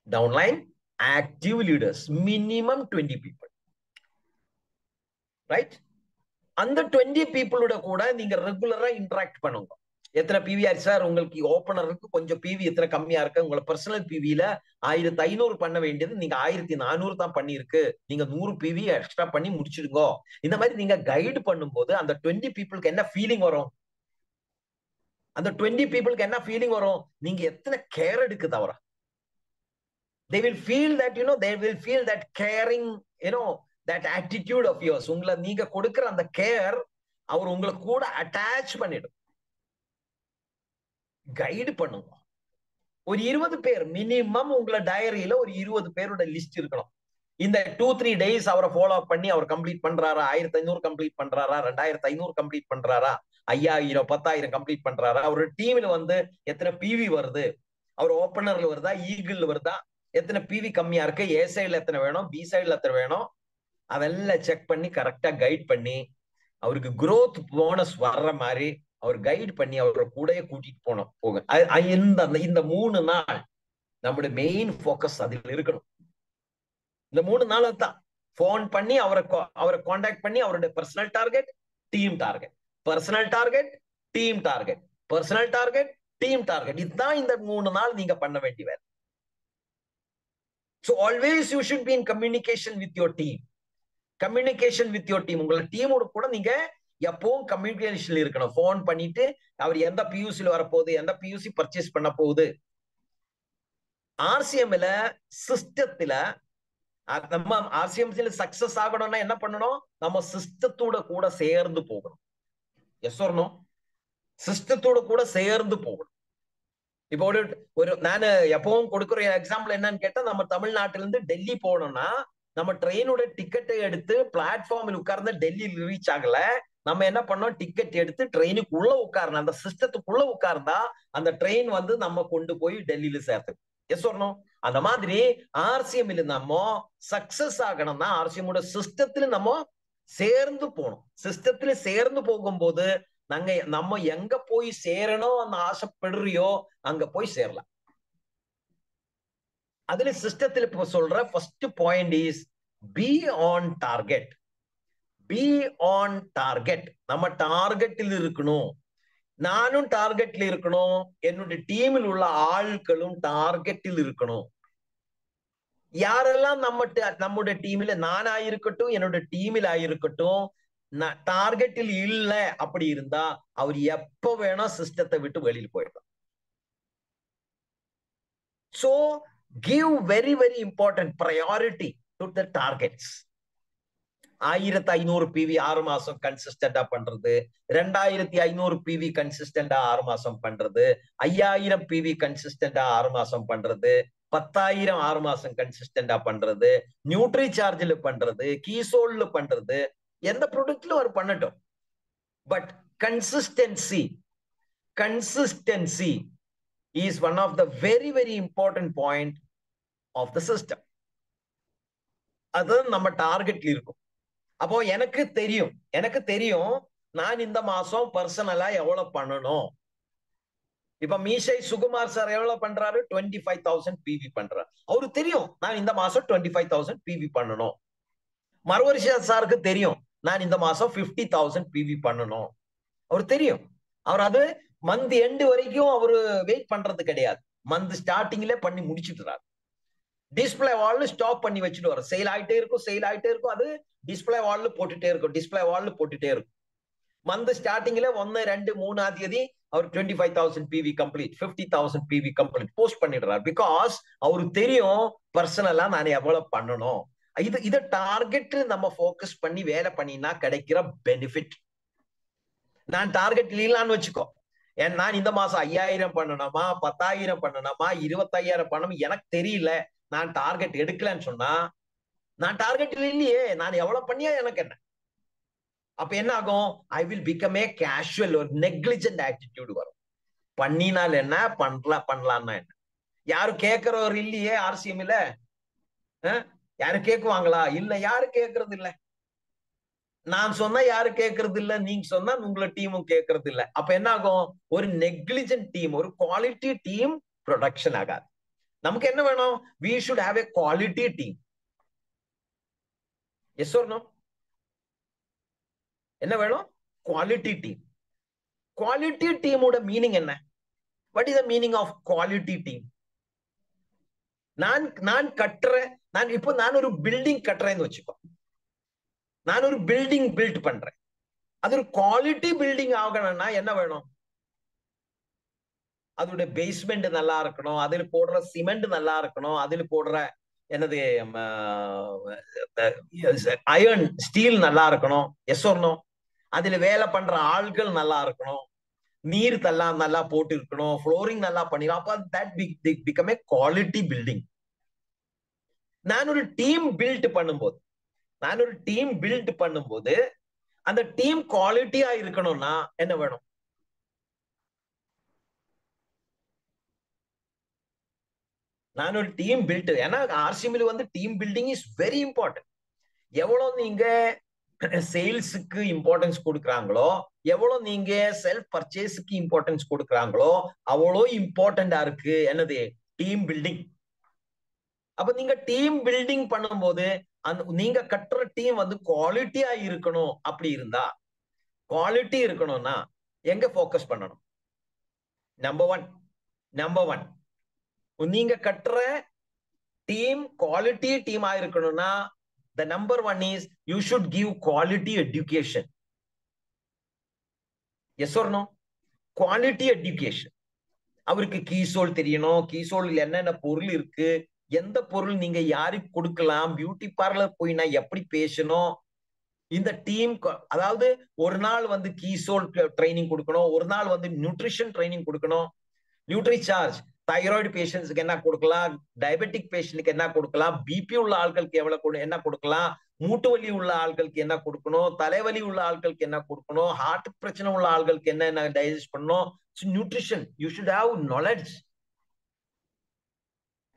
Downline active leaders, minimum 20 people, right? அந்த 20 people கூட நீங்க ரெகுலரா இன்டராக்ட் பண்ணுங்க. எத்தனை PV ஆச்சு சார், உங்களுக்கு ஓப்பனருக்கு கொஞ்சம் PV எத்தனை கம்மியா இருக்கு, உங்களை பர்சனல் PVல 1500 பண்ண வேண்டியது நீங்க 1400 தான் பண்ணிருக்கு, நீங்க 100 PV எக்ஸ்ட்ரா பண்ணி முடிச்சிடுங்க. இந்த மாதிரி நீங்க கைடு பண்ணும்போது அந்த 20 பீப்புளுக்கு என்ன ஃபீலிங் வரும், அந்த 20 பீப்புளுக்கு என்ன ஃபீலிங் வரும், நீங்க எத்தனை கேர் எடுக்க தவிர. They will feel that, they will feel that caring, that attitude of yours. உங்களை நீங்க கொடுக்கிற அந்த கேர் அவர் உங்களை கூட அட்டாச் பண்ணிடும். கைடு பண்ணுங்க. ஒரு 20 பேர் மினிமம் உங்களை டைரியில ஒரு 20 பேரோட லிஸ்ட் இருக்கணும். இந்த 2-3 days அவரை ஃபாலோ அப் பண்ணி அவர் கம்ப்ளீட் பண்றாரா, 1500 கம்ப்ளீட் பண்றாரா, 2500 கம்ப்ளீட் பண்றாரா, 5000 10,000 கம்ப்ளீட் பண்றாரா, அவரோட டீம்ல வந்து எத்தனை PV வருது, அவர் ஓப்பனர்ல வருதா, ஈகிள் வருதா, எத்தனை PV கம்மியா இருக்கு, ஏ சைடுல எத்தனை வேணும், பி சைடுல எத்தனை வேணும், அதெல்லாம் செக் பண்ணி கரெக்டா கைட் பண்ணி அவருக்கு growth போனஸ் வர்ற மாதிரி அவர் கைட் பண்ணி அவரை கூடயே கூட்டிட்டு போக. இந்த 3 நாள் நம்முடைய மெயின் போக்கஸ் அதில் இருக்கணும். இந்த 3 நாள் தான் போன் பண்ணி அவரை கான்டாக்ட் பண்ணி அவருடைய personal target, team target, personal target, team target, personal target, team target. இதுதான் இந்த 3 நாள் நீங்க பண்ண வேண்டிய வேலை. So always you should be in communication with your team. Communication with your team. உங்களோட டீமோட கூட நீங்க எப்பவும் கம்யூனிகேஷன்ல இருக்கணும். போன் பண்ணிட்டு அவர் எந்த PUCல வரப்போகுது, எந்த PUC பர்ச்சேஸ் பண்ண போகுது. RCMல சிஸ்டத்துல நம்ம RCMல சக்சஸ் ஆகணும்னா என்ன பண்ணணும், நம்ம சிஸ்டத்தோட கூட சேர்ந்து போகணும். S or no? சிஸ்டத்தோட கூட சேர்ந்து போகணும். இப்போ ஒரு நான் எப்பவும் கொடுக்குற எக்ஸாம்பிள் என்னன்னு கேட்டா, நம்ம தமிழ்நாட்டில இருந்து டெல்லி போனோம்னா நம்ம ட்ரெயினோட டிக்கெட்டை எடுத்து பிளாட்ஃபார்மில் உட்கார்ந்து டெல்லியில் ரீச் ஆகல, நம்ம என்ன பண்ணோம், டிக்கெட் எடுத்து ட்ரெயினுக்கு உள்ள உட்காரணும். அந்த சிஸ்டத்துக்குள்ள உட்கார்ந்தா அந்த ட்ரெயின் வந்து நம்ம கொண்டு போய் டெல்லியில சேர்த்து. எஸ் சொல்லணும். அந்த மாதிரி RCMல நம்ம சக்சஸ் ஆகணும்னா RCMோட சிஸ்டத்துல நம்ம சேர்ந்து போகணும். சிஸ்டத்துல சேர்ந்து போகும்போது நம்ம எங்க போய் சேரணும் அந்த ஆசைப்படுறியோ அங்க போய் சேரலாம். அதுல சிஸ்டத்துல இப்ப சொல்ற first point is be on target. Be on target. நம்ம டார்கெட்டில் இருக்கணும். நானும் டார்கெட்ல இருக்கணும், என்னுடைய டீமில் உள்ள ஆட்களும் டார்கெட்டில் இருக்கணும். யாரெல்லாம் நம்முடைய டீம்ல நானா இருக்கட்டும், என்னோட டீமில் ஆயிருக்கட்டும், டார்கெட்டில் இல்ல அப்படி இருந்தா அவர் எப்ப வேணா சிஸ்டத்தை விட்டு வெளியில போயிடலாம். So give very very important priority to the targets. 1500 PV 6 மாசம் கன்சிஸ்டண்டா பண்றது, 2500 PV கன்சிஸ்டண்டா 6 மாசம் பண்றது, 5000 PV கன்சிஸ்டண்டா 6 மாசம் பண்றது, 10,000 6 மாசம் கன்சிஸ்டண்டா பண்றது, நியூட்ரி சார்ஜ்ல பண்றது, கீசோல்ல பண்றது, எந்த ப்ராடக்ட்ல அவர் பண்ணட்டும். But consistency is one of the very very important point of the system. அது நம்ம டார்கெட்ல இருக்கும். அப்போ எனக்கு தெரியும் நான் இந்த மாசம் பர்சனலா எவ்வளவு பண்ணணும். இப்ப மீஷை சுகுமார் சார் எவ்வளவு பண்றாரு? 25,000 PV பண்றாரு. அவருக்கு தெரியும் நான் இந்த மாசம் 25,000 PV பண்ணணும். மறுவரிஷா சாருக்கு தெரியும் நான் இந்த மாசம் 50,000 PV பண்ணணும். அவருக்கு தெரியும். அவர் அது மந்த் எண்டு வரைக்கும் அவரு வெயிட் பண்றது கிடையாது. மந்த் ஸ்டார்டிங்ல பண்ணி முடிச்சுட்டுறாரு. டிஸ்பிளே வால்ல ஸ்டாப் பண்ணி வச்சுட்டு வர சேல் ஆயிட்டே இருக்கும். அது டிஸ்பிளே வால்ல போட்டுட்டே இருக்கும். மந்த் ஸ்டார்டிங்ல 1, 2, 3ஆம் தேதி அவர் 25,000 PV complete, 50,000 PV complete post பண்ணிடுறாரு. பிகாஸ் அவருக்கு தெரியும் பர்சனலா நான் எவ்வளவு பண்ணணும். இது டார்கெட் நம்ம போக்கஸ் பண்ணி வேலை பண்ணினா கிடைக்கிற பெனிஃபிட். நான் டார்கெட் இல்லைன்னு வச்சுக்கோ, நான் இந்த மாசம் 5,000 பண்ணணுமா, 10,000 பண்ணணுமா, 25,000 பண்ணணும் எனக்கு தெரியல, நான் டார்கெட் எடுக்கலன்னு சொன்னா நான் டார்கெட் இல்லையே, நான் எவ்வளவு பண்ணியா எனக்கு என்ன. அப்ப என்ன ஆகும்? I will become a casual, ஒரு நெக்லிஜென்ட் ஆட்டிடியூட் வரும். பண்ணினால் என்ன, பண்ணலாம்னா என்ன. யாரும் கேட்கிறவர் இல்லையே RCMல. யாரும் கேட்குவாங்களா? இல்ல, யாரும் கேட்கறது இல்ல. நான் சொன்னா யாரும் கேட்கறது இல்ல, நீங்க சொன்னா உங்களை டீமும் கேட்கறது இல்ல. அப்ப என்ன ஆகும்? ஒரு நெக்லிஜென்ட் டீம், ஒரு குவாலிட்டி டீம் ப்ரொடக்ஷன் ஆகாது. நமக்கு என்ன வேணும்? we should have a quality team. yes or no? என்ன வேணும்? Quality team. குவாலிட்டி டீமோட மீனிங் என்ன? what is the meaning of quality team? நான் கட்டுறேன், நான் ஒரு பில்டிங் கட்டுறேன்னு வச்சுக்கோ. நான் ஒரு பில்டிங் பில்ட் பண்றேன். அது ஒரு குவாலிட்டி பில்டிங் ஆகணும்னா என்ன வேணும்? அதோட பேஸ்மெண்ட் நல்லா இருக்கணும், அதில் போடுற சிமெண்ட் நல்லா இருக்கணும், அதில் போடுற என்னது அயர்ன் ஸ்டீல் நல்லா இருக்கணும். Yes or no? அதுல வேலை பண்ற ஆட்கள் நல்லா இருக்கணும், நீர் நல்லா போட்டு இருக்கணும், ஃப்ளோரிங் நல்லா பண்ணிடும். அப்ப that become a quality building. நான் ஒரு டீம் பில்ட் பண்ணும்போது அந்த டீம் குவாலிட்டியா இருக்கணும்னா என்ன வேணும்? நான் ஒரு டீம் பில்ட், ஏன்னா RCMல வந்து team building is very important. எவ்வளவு நீங்க சேல்ஸுக்கு இம்பார்ட்டன்ஸ் கொடுக்குறாங்களோ, எவ்வளவு நீங்க செல்ஃப் பர்ச்சேஸுக்கு இம்பார்ட்டன்ஸ் கொடுக்குறாங்களோ, அவ்வளோ இம்பார்ட்டண்டா இருக்கு என்னது? Team building. அப்ப நீங்க டீம் பில்டிங் பண்ணும்போது நீங்க கட்டுற டீம் வந்து குவாலிட்டியா இருக்கணும். அப்படி இருந்தா, குவாலிட்டி இருக்கணும்னா எங்க போக்கஸ் பண்ணணும்? நம்பர் ஒன் நீங்க கட்டுற டீம் குவாலிட்டி டீமா இருக்கணும்னா the number one is you should give quality education. yes or no? quality education. அவருக்கு கீசோல் தெரியணும், கீசோல் என்னென்ன பொருள் இருக்கு, எந்த பொருள் நீங்க யாருக்கு கொடுக்கலாம், பியூட்டி பார்லர் போய் நான் எப்படி பேசணும், இந்த டீம். அதாவது ஒரு நாள் வந்து கீசோல் ட்ரைனிங் கொடுக்கணும், ஒரு நாள் வந்து நியூட்ரிஷன் ட்ரைனிங் கொடுக்கணும். நியூட்ரி சார்ஜ் தைராய்டு பேஷண்ட்ஸ்க்கு என்ன கொடுக்கலாம், டயபெட்டிக் பேஷண்ட்க்கு என்ன கொடுக்கலாம், பிபி உள்ள ஆட்களுக்கு என்ன கொடுக்கலாம், மூட்டு வலி உள்ள ஆட்களுக்கு என்ன கொடுக்கணும், தலைவலி உள்ள ஆட்களுக்கு என்ன கொடுக்கணும், ஹார்ட் பிரச்சனை உள்ள ஆட்களுக்கு என்ன டைஜஸ்ட் பண்ணணும். Nutrition, you should have knowledge.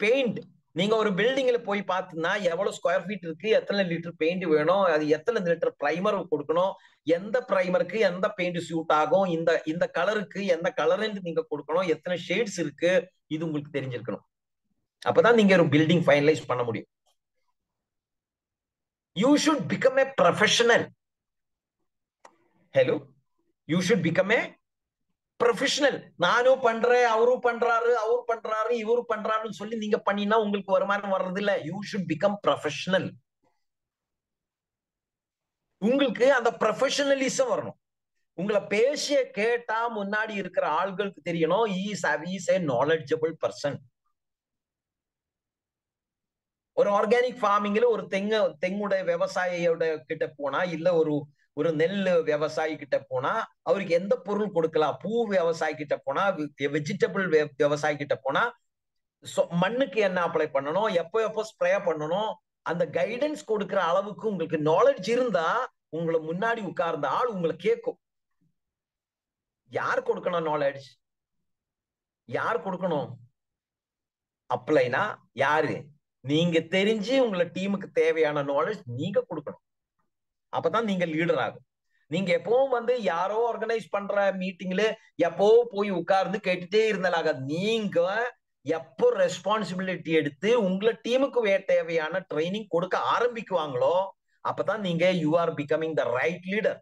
Paint, நீங்க ஒரு பில்டிங்ல போய் பார்த்தீங்கன்னா எவ்வளவு ஸ்கொயர் ஃபீட் இருக்கு, எத்தனை லிட்டர் பெயிண்ட் வேணும், அது எத்தனை லிட்டர் பிரைமர் கொடுக்கணும், எந்த பிரைமருக்கு எந்த பெயிண்ட் சூட் ஆகும், இந்த கலருக்கு எந்த கலர் நீங்க கொடுக்கணும், எத்தனை ஷேட்ஸ் இருக்கு, இது உங்களுக்கு தெரிஞ்சிருக்கணும். அப்பதான் நீங்க ஒரு பில்டிங் ஃபைனலைஸ் பண்ண முடியும். You should become a professional. Hello, you should become a professional. நானும் பண்றேன், அவரும் பண்றாரு, அவரு பண்றாரு, இவரு பண்றாருன்னு சொல்லி நீங்க பண்ணினா உங்களுக்கு வருமானம் வர்றது இல்ல. You should become professional. உங்களுக்கு அந்த ப்ரொஃபஷனலிசம் வரணும். உங்களை பேசிய கேட்டா முன்னாடி இருக்கிற ஆள்களுக்கு தெரியணும் இஸ் ஏ நாலெட்ஜபிள் பர்சன். ஒரு ஆர்கானிக் ஃபார்மிங்ல ஒரு தெங்குடைய விவசாயியோட கிட்ட போனா, இல்ல ஒரு நெல் விவசாயி கிட்ட போனா அவருக்கு எந்த பொருள் கொடுக்கலாம், பூ விவசாயி கிட்ட போனா, வெஜிடபிள் விவசாயி கிட்ட போனா மண்ணுக்கு என்ன அப்ளை பண்ணணும், எப்போ ஸ்ப்ரே பண்ணணும், அந்த கைடன்ஸ் கொடுக்கிற அளவுக்கு உங்களுக்கு நாலேஜ் இருந்தா உங்களை முன்னாடி உட்கார்ந்த ஆள் உங்களை கேட்கும். யார் கொடுக்கணும் நாலேஜ்? யார் கொடுக்கணும் அப்ளைனா? யாரு? நீங்க தெரிஞ்சு உங்களை டீமுக்கு தேவையான நாலேஜ் நீங்க கொடுக்கணும். அப்பதான் நீங்க லீடர் ஆகும். நீங்க எப்பவும் யாரோ ஆர்கனைஸ் பண்ற மீட்டிங்ல எப்போ போய் உட்கார்ந்து கேட்டுட்டே இருந்தாலாக. நீங்க எப்போ ரெஸ்பான்சிபிலிட்டி எடுத்து உங்களை டீமுக்கு தேவையான ட்ரைனிங் கொடுக்க ஆரம்பிக்குவாங்களோ அப்பதான் நீங்க you are becoming the right leader.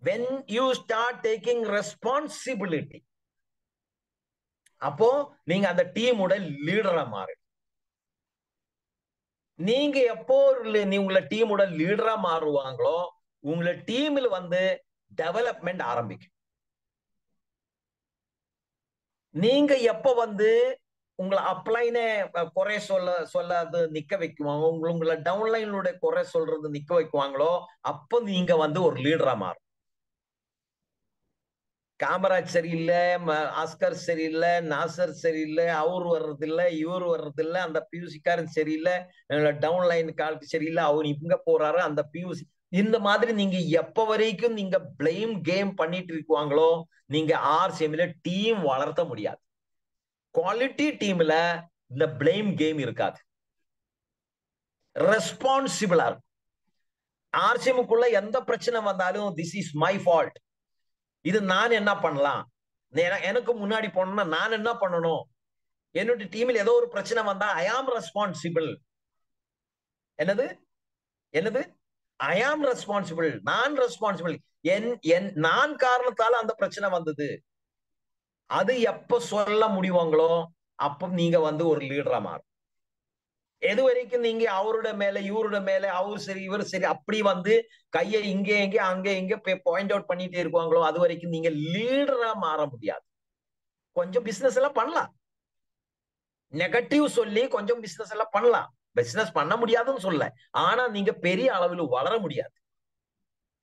when you start taking responsibility, அப்போ நீங்க அந்த டீமோட லீடரா மாறு. நீங்க எப்போ உங்களை டீமோட லீடரா மாறுவாங்களோ உங்களை டீம்ல டெவலப்மெண்ட் ஆரம்பிக்கும். நீங்க எப்ப உங்களை அப்ளைன குறை சொல்லாது நிக்க வைக்குவாங்க, உங்களை டவுன்லைனோட குறை சொல்றது நிக்க வைக்குவாங்களோ அப்போ நீங்க ஒரு லீடரா மாறும். காமராஜ் சரியில்லை, ஆஸ்கர் சரியில்லை, நாசர் சரியில்லை, அவரு வர்றதில்லை, இவரு வர்றதில்லை, அந்த பியூசிக்காரன் சரியில்லை, டவுன்லைன் காலுக்கு சரியில்லை, அவர் இங்க போறாரு, அந்த பியூசி, இந்த மாதிரி நீங்க எப்ப வரைக்கும் நீங்க பிளேம் கேம் பண்ணிட்டு இருக்குவாங்களோ நீங்க ஆர்சிஎம்ல டீம் வளர்த்த முடியாது. குவாலிட்டி டீம்ல இந்த பிளேம் கேம் இருக்காது. ரெஸ்பான்சிபிளா இருக்கும். ஆர்சிஎம்குள்ள எந்த பிரச்சனை வந்தாலும் திஸ் இஸ் மை ஃபால்ட், இது நான் என்ன பண்ணலாம், எனக்கு முன்னாடி போனோம்னா நான் என்ன பண்ணணும், என்னோட டீமில் ஏதோ ஒரு பிரச்சனை வந்தா ஐ ஆம் ரெஸ்பான்சிபிள். என்னது ஐ ஆம் ரெஸ்பான்சிபிள், நான் ரெஸ்பான்சிபிள். நான் காரணத்தால அந்த பிரச்சனை வந்தது. அது எப்ப சொல்ல முடியுவாங்களோ அப்ப நீங்க ஒரு லீடரா மாறும். எது வரைக்கும் நீங்க அவரோட மேல இவரோட மேல அவரு சரி இவரு சரி அப்படி கையை இங்கே எங்கே அங்கே இங்க பாயிண்ட் அவுட் பண்ணிட்டே இருக்குவாங்களோ அது வரைக்கும் நீங்க லீடரா மாற முடியாது. கொஞ்சம் பிசினஸ் எல்லாம் பண்ணலாம், நெகட்டிவ் சொல்லி கொஞ்சம் பிசினஸ் எல்லாம் பண்ணலாம், பிசினஸ் பண்ண முடியாதுன்னு சொல்ல, ஆனா நீங்க பெரிய அளவில் வளர முடியாது.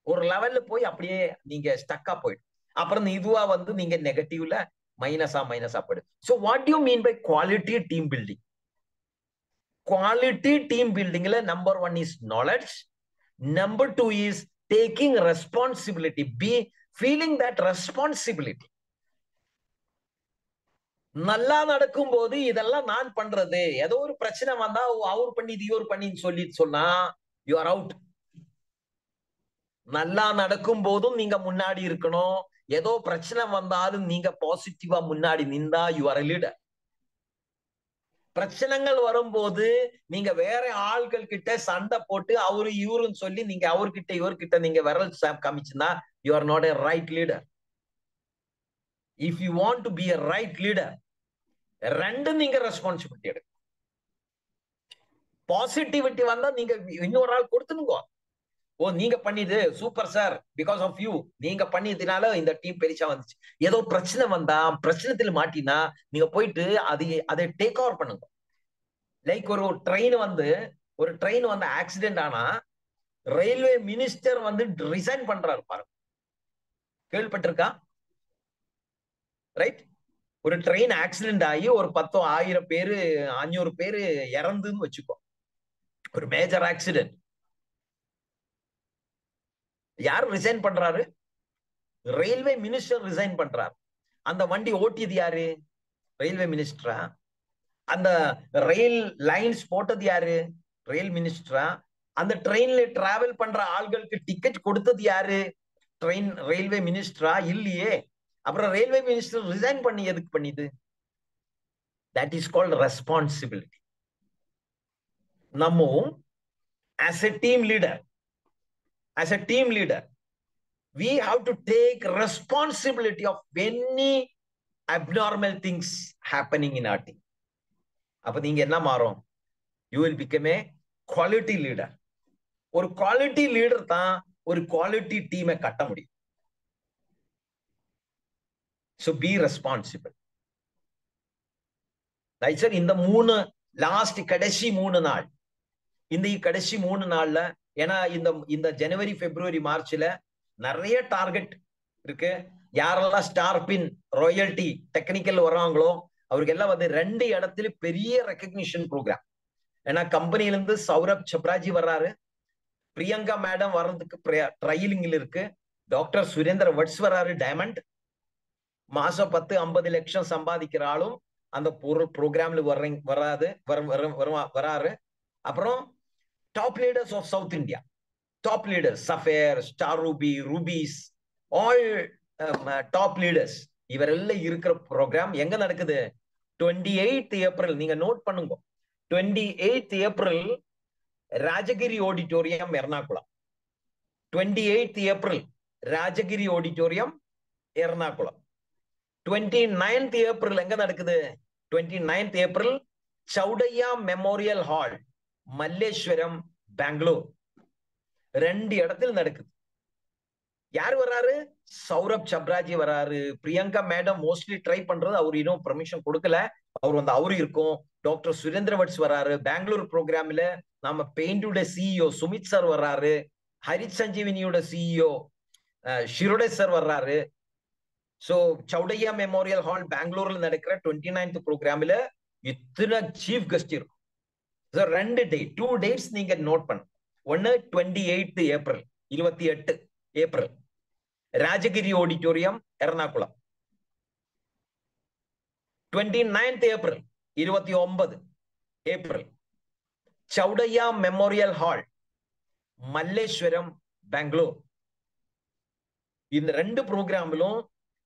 ஒரு லெவல்ல போய் அப்படியே நீங்க ஸ்டக்கா போயிடும். அப்புறம் இதுவா நீங்க நெகட்டிவ்ல மைனஸா போயிடும். So what you mean by quality team building? Quality team building number 1 is knowledge, number 2 is taking responsibility, be feeling that responsibility. நல்லா நடக்கும் போது இதெல்லாம் நான் பண்றது, ஏதோ ஒரு பிரச்சனை வந்தா அவர் பண்ணி இவர் பண்ணின்னு சொன்னா you are out. நல்லா நடக்கும் போதும் நீங்க முன்னாடி இருக்கணும், ஏதோ பிரச்சனை வந்தாலும் நீங்க பாசிட்டிவா முன்னாடி நின்றா you are a leader. பிரச்சனைகள் வரும்போது நீங்க வேற ஆள்கள் கிட்ட சண்டை போட்டு அவரு இவருன்னு சொல்லி நீங்க அவர்கிட்ட இவர்கிட்ட நீங்க விரல் காமிச்சுன்னா you are not a right leader. If you want to be a right leader ரெண்டு நீங்க ரெஸ்பான்சிபிலிட்டி எடுக்கும். பாசிட்டிவிட்டி வந்தா நீங்க இன்னொரு ஆள் கொடுத்துனுங்க, ஓ நீங்க பண்ணிது super sir, because of you நீங்க பண்ணியதுனால இந்த டீம் பெருசா வந்துச்சு. ஏதோ பிரச்சனை வந்தா பிரச்சனத்துல மாட்டினா நீங்க போயிட்டு அதை டேக் ஓவர் பண்ணுங்க. லைக் ஒரு ட்ரெயின் ஆக்சிடென்ட் ஆனா ரயில்வே மினிஸ்டர் ரிசைன் பண்றாரு பாருங்க, கேள்விப்பட்டிருக்கா? ரைட், ஒரு ட்ரெயின் ஆக்சிடென்ட் ஆகி ஒரு 10,000 பேரு 500 பேரு இறந்துன்னு வச்சுக்கோ, ஒரு மேஜர் ஆக்சிடென்ட். யார் ரிசைன் பண்றாரு? ரயில்வே மினிஸ்டர் ரிசைன் பண்றாரு. அந்த வண்டி ஓட்டியது யாரு? ரயில்வே மினிஸ்டரா? அந்த ரயில் லைன்ஸ் போட்டது யாரு? ரயில் மினிஸ்டரா? அந்த ட்ரெயின்ல டிராவல் பண்ற ஆள்களுக்கு டிக்கெட் கொடுத்தது யாரு? ரயில்வே மினிஸ்டரா? இல்லையே. அப்புறம் ரயில்வே மினிஸ்டர் ரிசைன் பண்ணி எதுக்கு பண்ணிது? That is called responsibility. நம்ம as a team leader we have to take responsibility of any abnormal things happening in our team. அப்ப நீங்க என்ன மாறும்? You will become a quality leader. ஒரு குவாலிட்டி லீடர் தான் ஒரு குவாலிட்டி டீமை கட்ட முடியும். So be responsible. Right sir. இந்த கடைசி 3 நாள், இந்த கடைசி 3 நாள்ல, ஏன்னா இந்த ஜனவரி பிப்ரவரி மார்ச்ல நிறைய டார்கெட் இருக்கு. யாரெல்லாம் ஸ்டார் பின் ராயல்டி டெக்னிக்கல் வர்றாங்களோ அவருக்கு எல்லாம் வந்து 2 இடத்துல பெரிய ரெகக்னிஷன் ப்ரோக்ராம். ஏன்னா கம்பெனில இருந்து சௌரப் சப்ராஜி வர்றாரு, பிரியங்கா மேடம் வர்றதுக்கு ட்ரையலிங்ல இருக்கு, டாக்டர் சுரேந்திர வட்ஸ் வர்றாரு, டைமண்ட் மாசம் 10-50 லட்சம் சம்பாதிக்கிற ஆளும் அந்த ப்ரோக்ராம்ல வராரு. அப்புறம் top leaders of South India, top leaders sapphire, star ruby, rubies, all top leaders இவரெல்லாம் இருக்கிற ப்ரோக்ராம் எங்க நடக்குது? 28th April. நீங்க நோட் பண்ணுங்க, 28th April Rajagiri auditorium Ernakulam. 28th April Rajagiri auditorium Ernakulam. 29th April எங்க நடக்குது? 29th April Chowdiah memorial hall, Malleswaram, Bangalore. 2 இடத்துல நடக்குது. யார் வர்றாரு? சௌரப் சப்ராஜி வர்றாரு. பிரியங்கா மேடம் மோஸ்ட்லி ட்ரை பண்றது, அவர் இன்னும் பெர்மிஷன் கொடுக்கல, அவரு இருக்கும். டாக்டர் சுரேந்திர வட்ஸ் வர்றாரு. பெங்களூர் ப்ரோக்ராம்ல நம்ம பெயிண்டோட சிஇஓ சுமித் சார் வர்றாரு. ஹரித் சஞ்சீவினியோட சிஇஓ ஷிரோடே சார் வர்றாரு. சோ சௌடையா மெமோரியல் ஹால் பெங்களூர்ல நடக்கிற 29th ப்ரோக்ராம்ல இத்தனை சீஃப் கெஸ்ட் இருக்கும். 2 டேட்ஸ் நீங்க நோட் பண்ண. ஒன்னு 28th April, 28 April Rajagiri auditorium Ernakulam. 29th April, 29 April Chowdiah memorial hall, Malleswaram, Bangalore. இந்த 2 ப்ரோக்ராமிலும்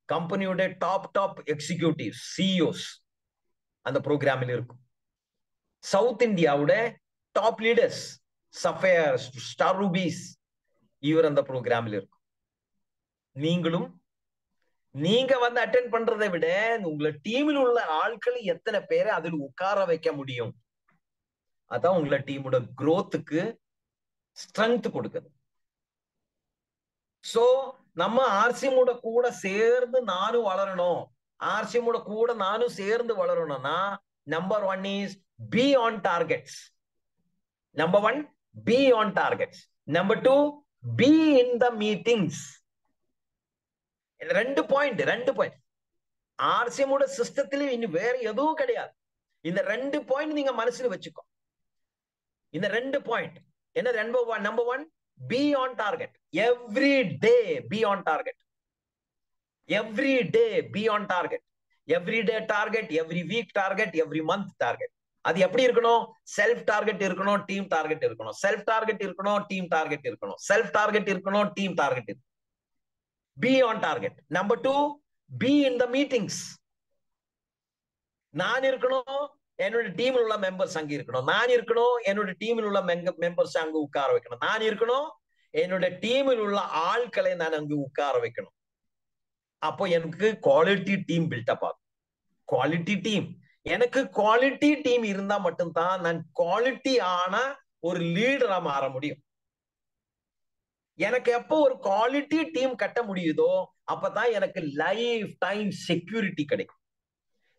கம்பெனியோட டாப் எக்ஸிக்யூட்டிவ் சிஇஓஸ் அந்த ப்ரோக்ராமில் இருக்கும். சவுத் இந்தியாவோட top leaders sapphire, star rupees இவர் அந்த ப்ரோக்ராமில் இருக்கும். நீங்க வந்து அட்டென்ட் பண்றதை விட உங்களை டீமில் உள்ள ஆட்கள் எத்தனை பேரை அதில் உட்கார வைக்க முடியும், அதான் உங்களை டீமோட growthக்கு ஸ்ட்ரென்த் கொடுக்குது. சோ நம்ம ஆர்சிஎமோட கூட சேர்ந்து நானும் வளரணும், ஆர்சிஎமோட கூட நானும் சேர்ந்து வளரணும்னா number 1 is be on targets. Number 1 be on targets. Number 2 be in the meetings. 2 point ஆர்சிஎமோட சிஸ்டத்திலும் இன்னும் வேற எதுவும் கிடையாது. இந்த 2 பாயிண்ட் நீங்க மனசுல வச்சுக்கோ. இந்த 2 பாயிண்ட் என்ன? Number 1 be on target. Every day be on target. Every day be on target. Every day target, every week target, every month target. அது எப்படி இருக்கணும்? செல்ஃப் டார்கெட் இருக்கணும், டீம் டார்கெட் இருக்கணும். செல்ஃப் டார்கெட் இருக்கணும், டீம் டார்கெட் இருக்கணும். Self target இருக்கணும், team target இருக்கணும். Be on target. Number 2, be in the meetings. நான் இருக்கணும், என்னோட டீமில் உள்ள மெம்பர்ஸ் அங்க இருக்கணும். நான் இருக்கணும், என்னோட டீமில் உள்ள மெம்பர்ஸ் அங்க உட்கார வைக்கணும். நான் இருக்கணும், என்னோட டீமில் உள்ள ஆட்களை நான் அங்கு உட்கார வைக்கணும். அப்போ எனக்கு குவாலிட்டி டீம் பில்டப் ஆகும். குவாலிட்டி டீம், எனக்கு குவாலிட்டி டீம் இருந்தா மட்டும்தான் நான் குவாலிட்டி ஆன ஒரு லீடரா மாற முடியும். எனக்கு எப்போ ஒரு குவாலிட்டி டீம் கட்ட முடியுதோ அப்பதான் எனக்கு லைஃப் டைம் செக்யூரிட்டி கிடைக்கும்.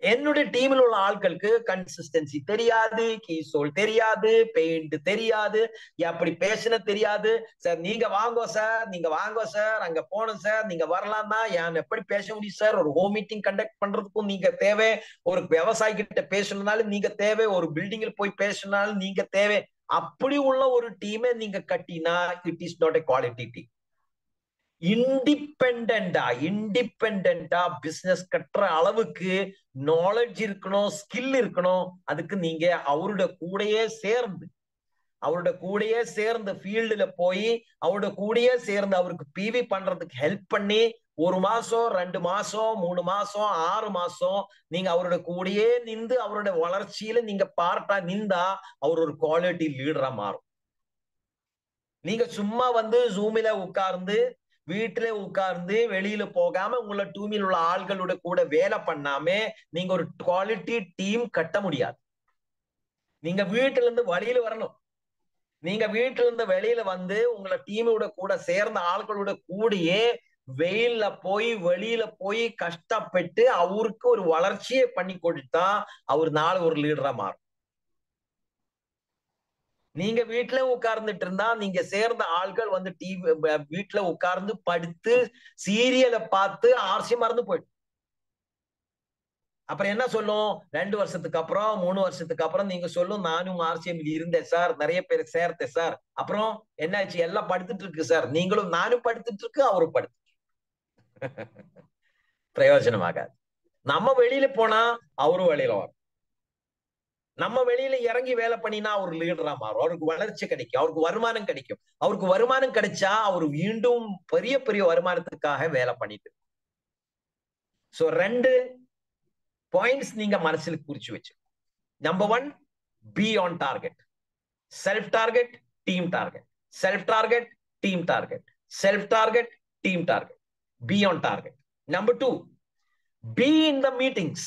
என்னுடைய டீமில் உள்ள ஆட்களுக்கு கன்சிஸ்டன்சி தெரியாது, கீசோல் தெரியாது, பெயிண்ட் தெரியாது, எப்படி பேசின தெரியாது. சார் நீங்க வாங்கோ சார், நீங்க வாங்கோ சார், அங்க போனோம் சார், நீங்க வரலாம் தான், ஏன் எப்படி பேச முடியும் சார்? ஒரு ஹோம் மீட்டிங் கண்டக்ட் பண்றதுக்கும் நீங்க தேவை, ஒரு விவசாயி கிட்ட பேசணும்னாலும் நீங்க தேவை, ஒரு பில்டிங்கில் போய் பேசணும்னாலும் நீங்க தேவை. அப்படி உள்ள ஒரு டீமை நீங்க கட்டினா it is not a quality team. Independent business கட்டுற அளவுக்கு நாலேஜ் இருக்கணும், ஸ்கில் இருக்கணும். அதுக்கு நீங்க அவருடைய கூடயே சேர்ந்து ஃபீல்டுல போய் அவரோட கூடயே சேர்ந்து அவருக்கு பிவி பண்றதுக்கு ஹெல்ப் பண்ணி 1 மாசம் 2 மாசம் 3 மாசம் 6 மாசம் நீங்க அவரோட கூடயே நின்று அவரோட வளர்ச்சியில நீங்க பார்ட்டா நின்றா அவர் ஒரு குவாலிட்டி லீடரா மாறும். நீங்க சும்மா வந்து ஜூமில உட்கார்ந்து வீட்டுல உட்கார்ந்து வெளியில போகாம உங்களோட டீமில் உள்ள ஆள்களோட கூட வேலை பண்ணாம நீங்க ஒரு குவாலிட்டி டீம் கட்ட முடியாது. நீங்க வீட்டுல இருந்து வெளியில வரணும். நீங்க வீட்டுல இருந்து வெளியில வந்து உங்களை டீமோட கூட சேர்ந்த ஆட்களோட கூடயே வெயில்ல போய் வெளியில போய் கஷ்டப்பட்டு அவருக்கு ஒரு வளர்ச்சியை பண்ணி கொடுத்தா அவர் நாள் ஒரு லீடரா மாறும். நீங்க வீட்டுல உட்கார்ந்துட்டு இருந்தா நீங்க சேர்ந்த ஆள்கள் வந்து டிவி வீட்டுல உட்கார்ந்து படுத்து சீரியலை பார்த்து ஆர்சி மறந்து போயிடும். அப்புறம் என்ன சொல்லும்? 2 வருஷத்துக்கு அப்புறம் 3 வருஷத்துக்கு அப்புறம் நீங்க சொல்லும், நானும் ஆர்சிஎம் இருந்தேன் சார், நிறைய பேர் சேர்த்தேன் சார், அப்புறம் என்னாச்சு, எல்லாம் படுத்துட்டு இருக்கு சார். நீங்களும் நானும் படுத்துட்டு இருக்கு, அவரும் படுத்து பிரயோஜனமாகாது. நம்ம வெளியில போனா அவரும் வெளியில வரும். நம்ம வெளியில இறங்கி வேலை பண்ணினா அவர் லீடரா மாறும். அவருக்கு வளர்ச்சி கிடைக்கும், அவருக்கு வருமானம் கிடைக்கும். அவருக்கு வருமானம் கிடைச்சா அவர் மீண்டும் பெரிய பெரிய வருமானத்துக்காக வேலை பண்ணிட்டு. சோ 2 பாயிண்ட்ஸ் நீங்க மனசுல குறிச்சு வச்சு. Number 1, be on target. Self target, team target. Self target, team target. Self target, team target. Be on target. Number 2, be in the meetings.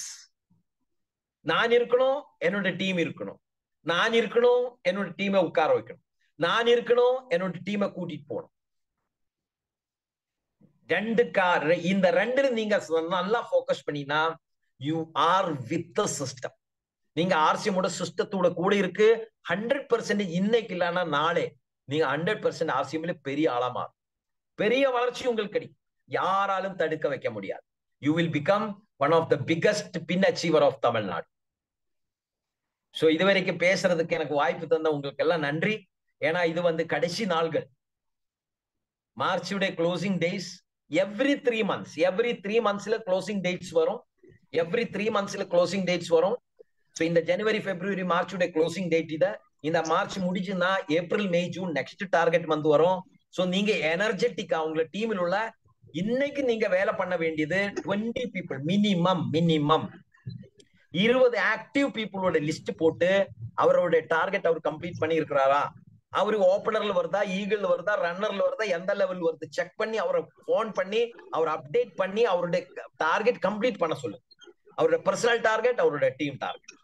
நான் இருக்கணும், என்னோட டீம் இருக்கணும். நான் இருக்கணும், என்னோட டீமை உட்கார வைக்கணும். நான் இருக்கணும், என்னோட டீமை கூட்டிட்டு போகணும். இந்த 2 நீங்க நல்லா போக்கஸ் பண்ணினா you are with the system. நீங்க ஆர்சிஎமோட சிஸ்டத்தோட கூட இருக்கு. 100% இன்னைக்கு இல்லைன்னா நாளே நீங்க 100% ஆர்சிஎம்ல பெரிய ஆளா மாறும். பெரிய வளர்ச்சி உங்களுக்கு கிடைக்கும். யாராலும் தடுக்க வைக்க முடியாது. You will become one of the biggest pin achiever of Tamil Nadu. So இதுவரைக்கும் பேசுறதுக்கு எனக்கு வாய்ப்பு தந்த உங்களுக்கு எல்லாம் நன்றி. ஏன்னா இது வந்து கடைசி நாள்கள். மார்ச்சுடைய க்ளோசிங் டேஸ் எவ்ரி 3 மந்த்ஸ்ல க்ளோசிங் டேட்ஸ் வரும். எவ்ரி 3 மந்த்ஸ்ல க்ளோசிங் டேட்ஸ் வரும். சோ இந்த ஜனவரி, பிப்ரவரி, மார்ச்சுடைய க்ளோசிங் டேட் இத. இந்த மார்ச் முடிஞ்சுன்னா ஏப்ரல், மே, ஜூன் நெக்ஸ்ட் டார்கெட் மந்த் வரும். சோ நீங்க எனர்ஜெட்டிக்கா உங்க டீமில் உள்ள இன்னைக்கு நீங்க வேலை பண்ண வேண்டியது 20 பீப்புள் மினிமம் 20 ஆக்டிவ் பீப்புளோட லிஸ்ட் போட்டு அவரோட டார்கெட் அவர் கம்ப்ளீட் பண்ணி இருக்கிறாரா, அவரு ஓபனர்ல வருதா, ஈகிள் வருதா, ரன்னர்ல வருதா, எந்த லெவல் வருது செக் பண்ணி அவரை போன் பண்ணி அவர் அப்டேட் பண்ணி அவருடைய டார்கெட் கம்ப்ளீட் பண்ண சொல்லு. அவருடைய பர்சனல் டார்கெட், அவருடைய டீம் டார்கெட்.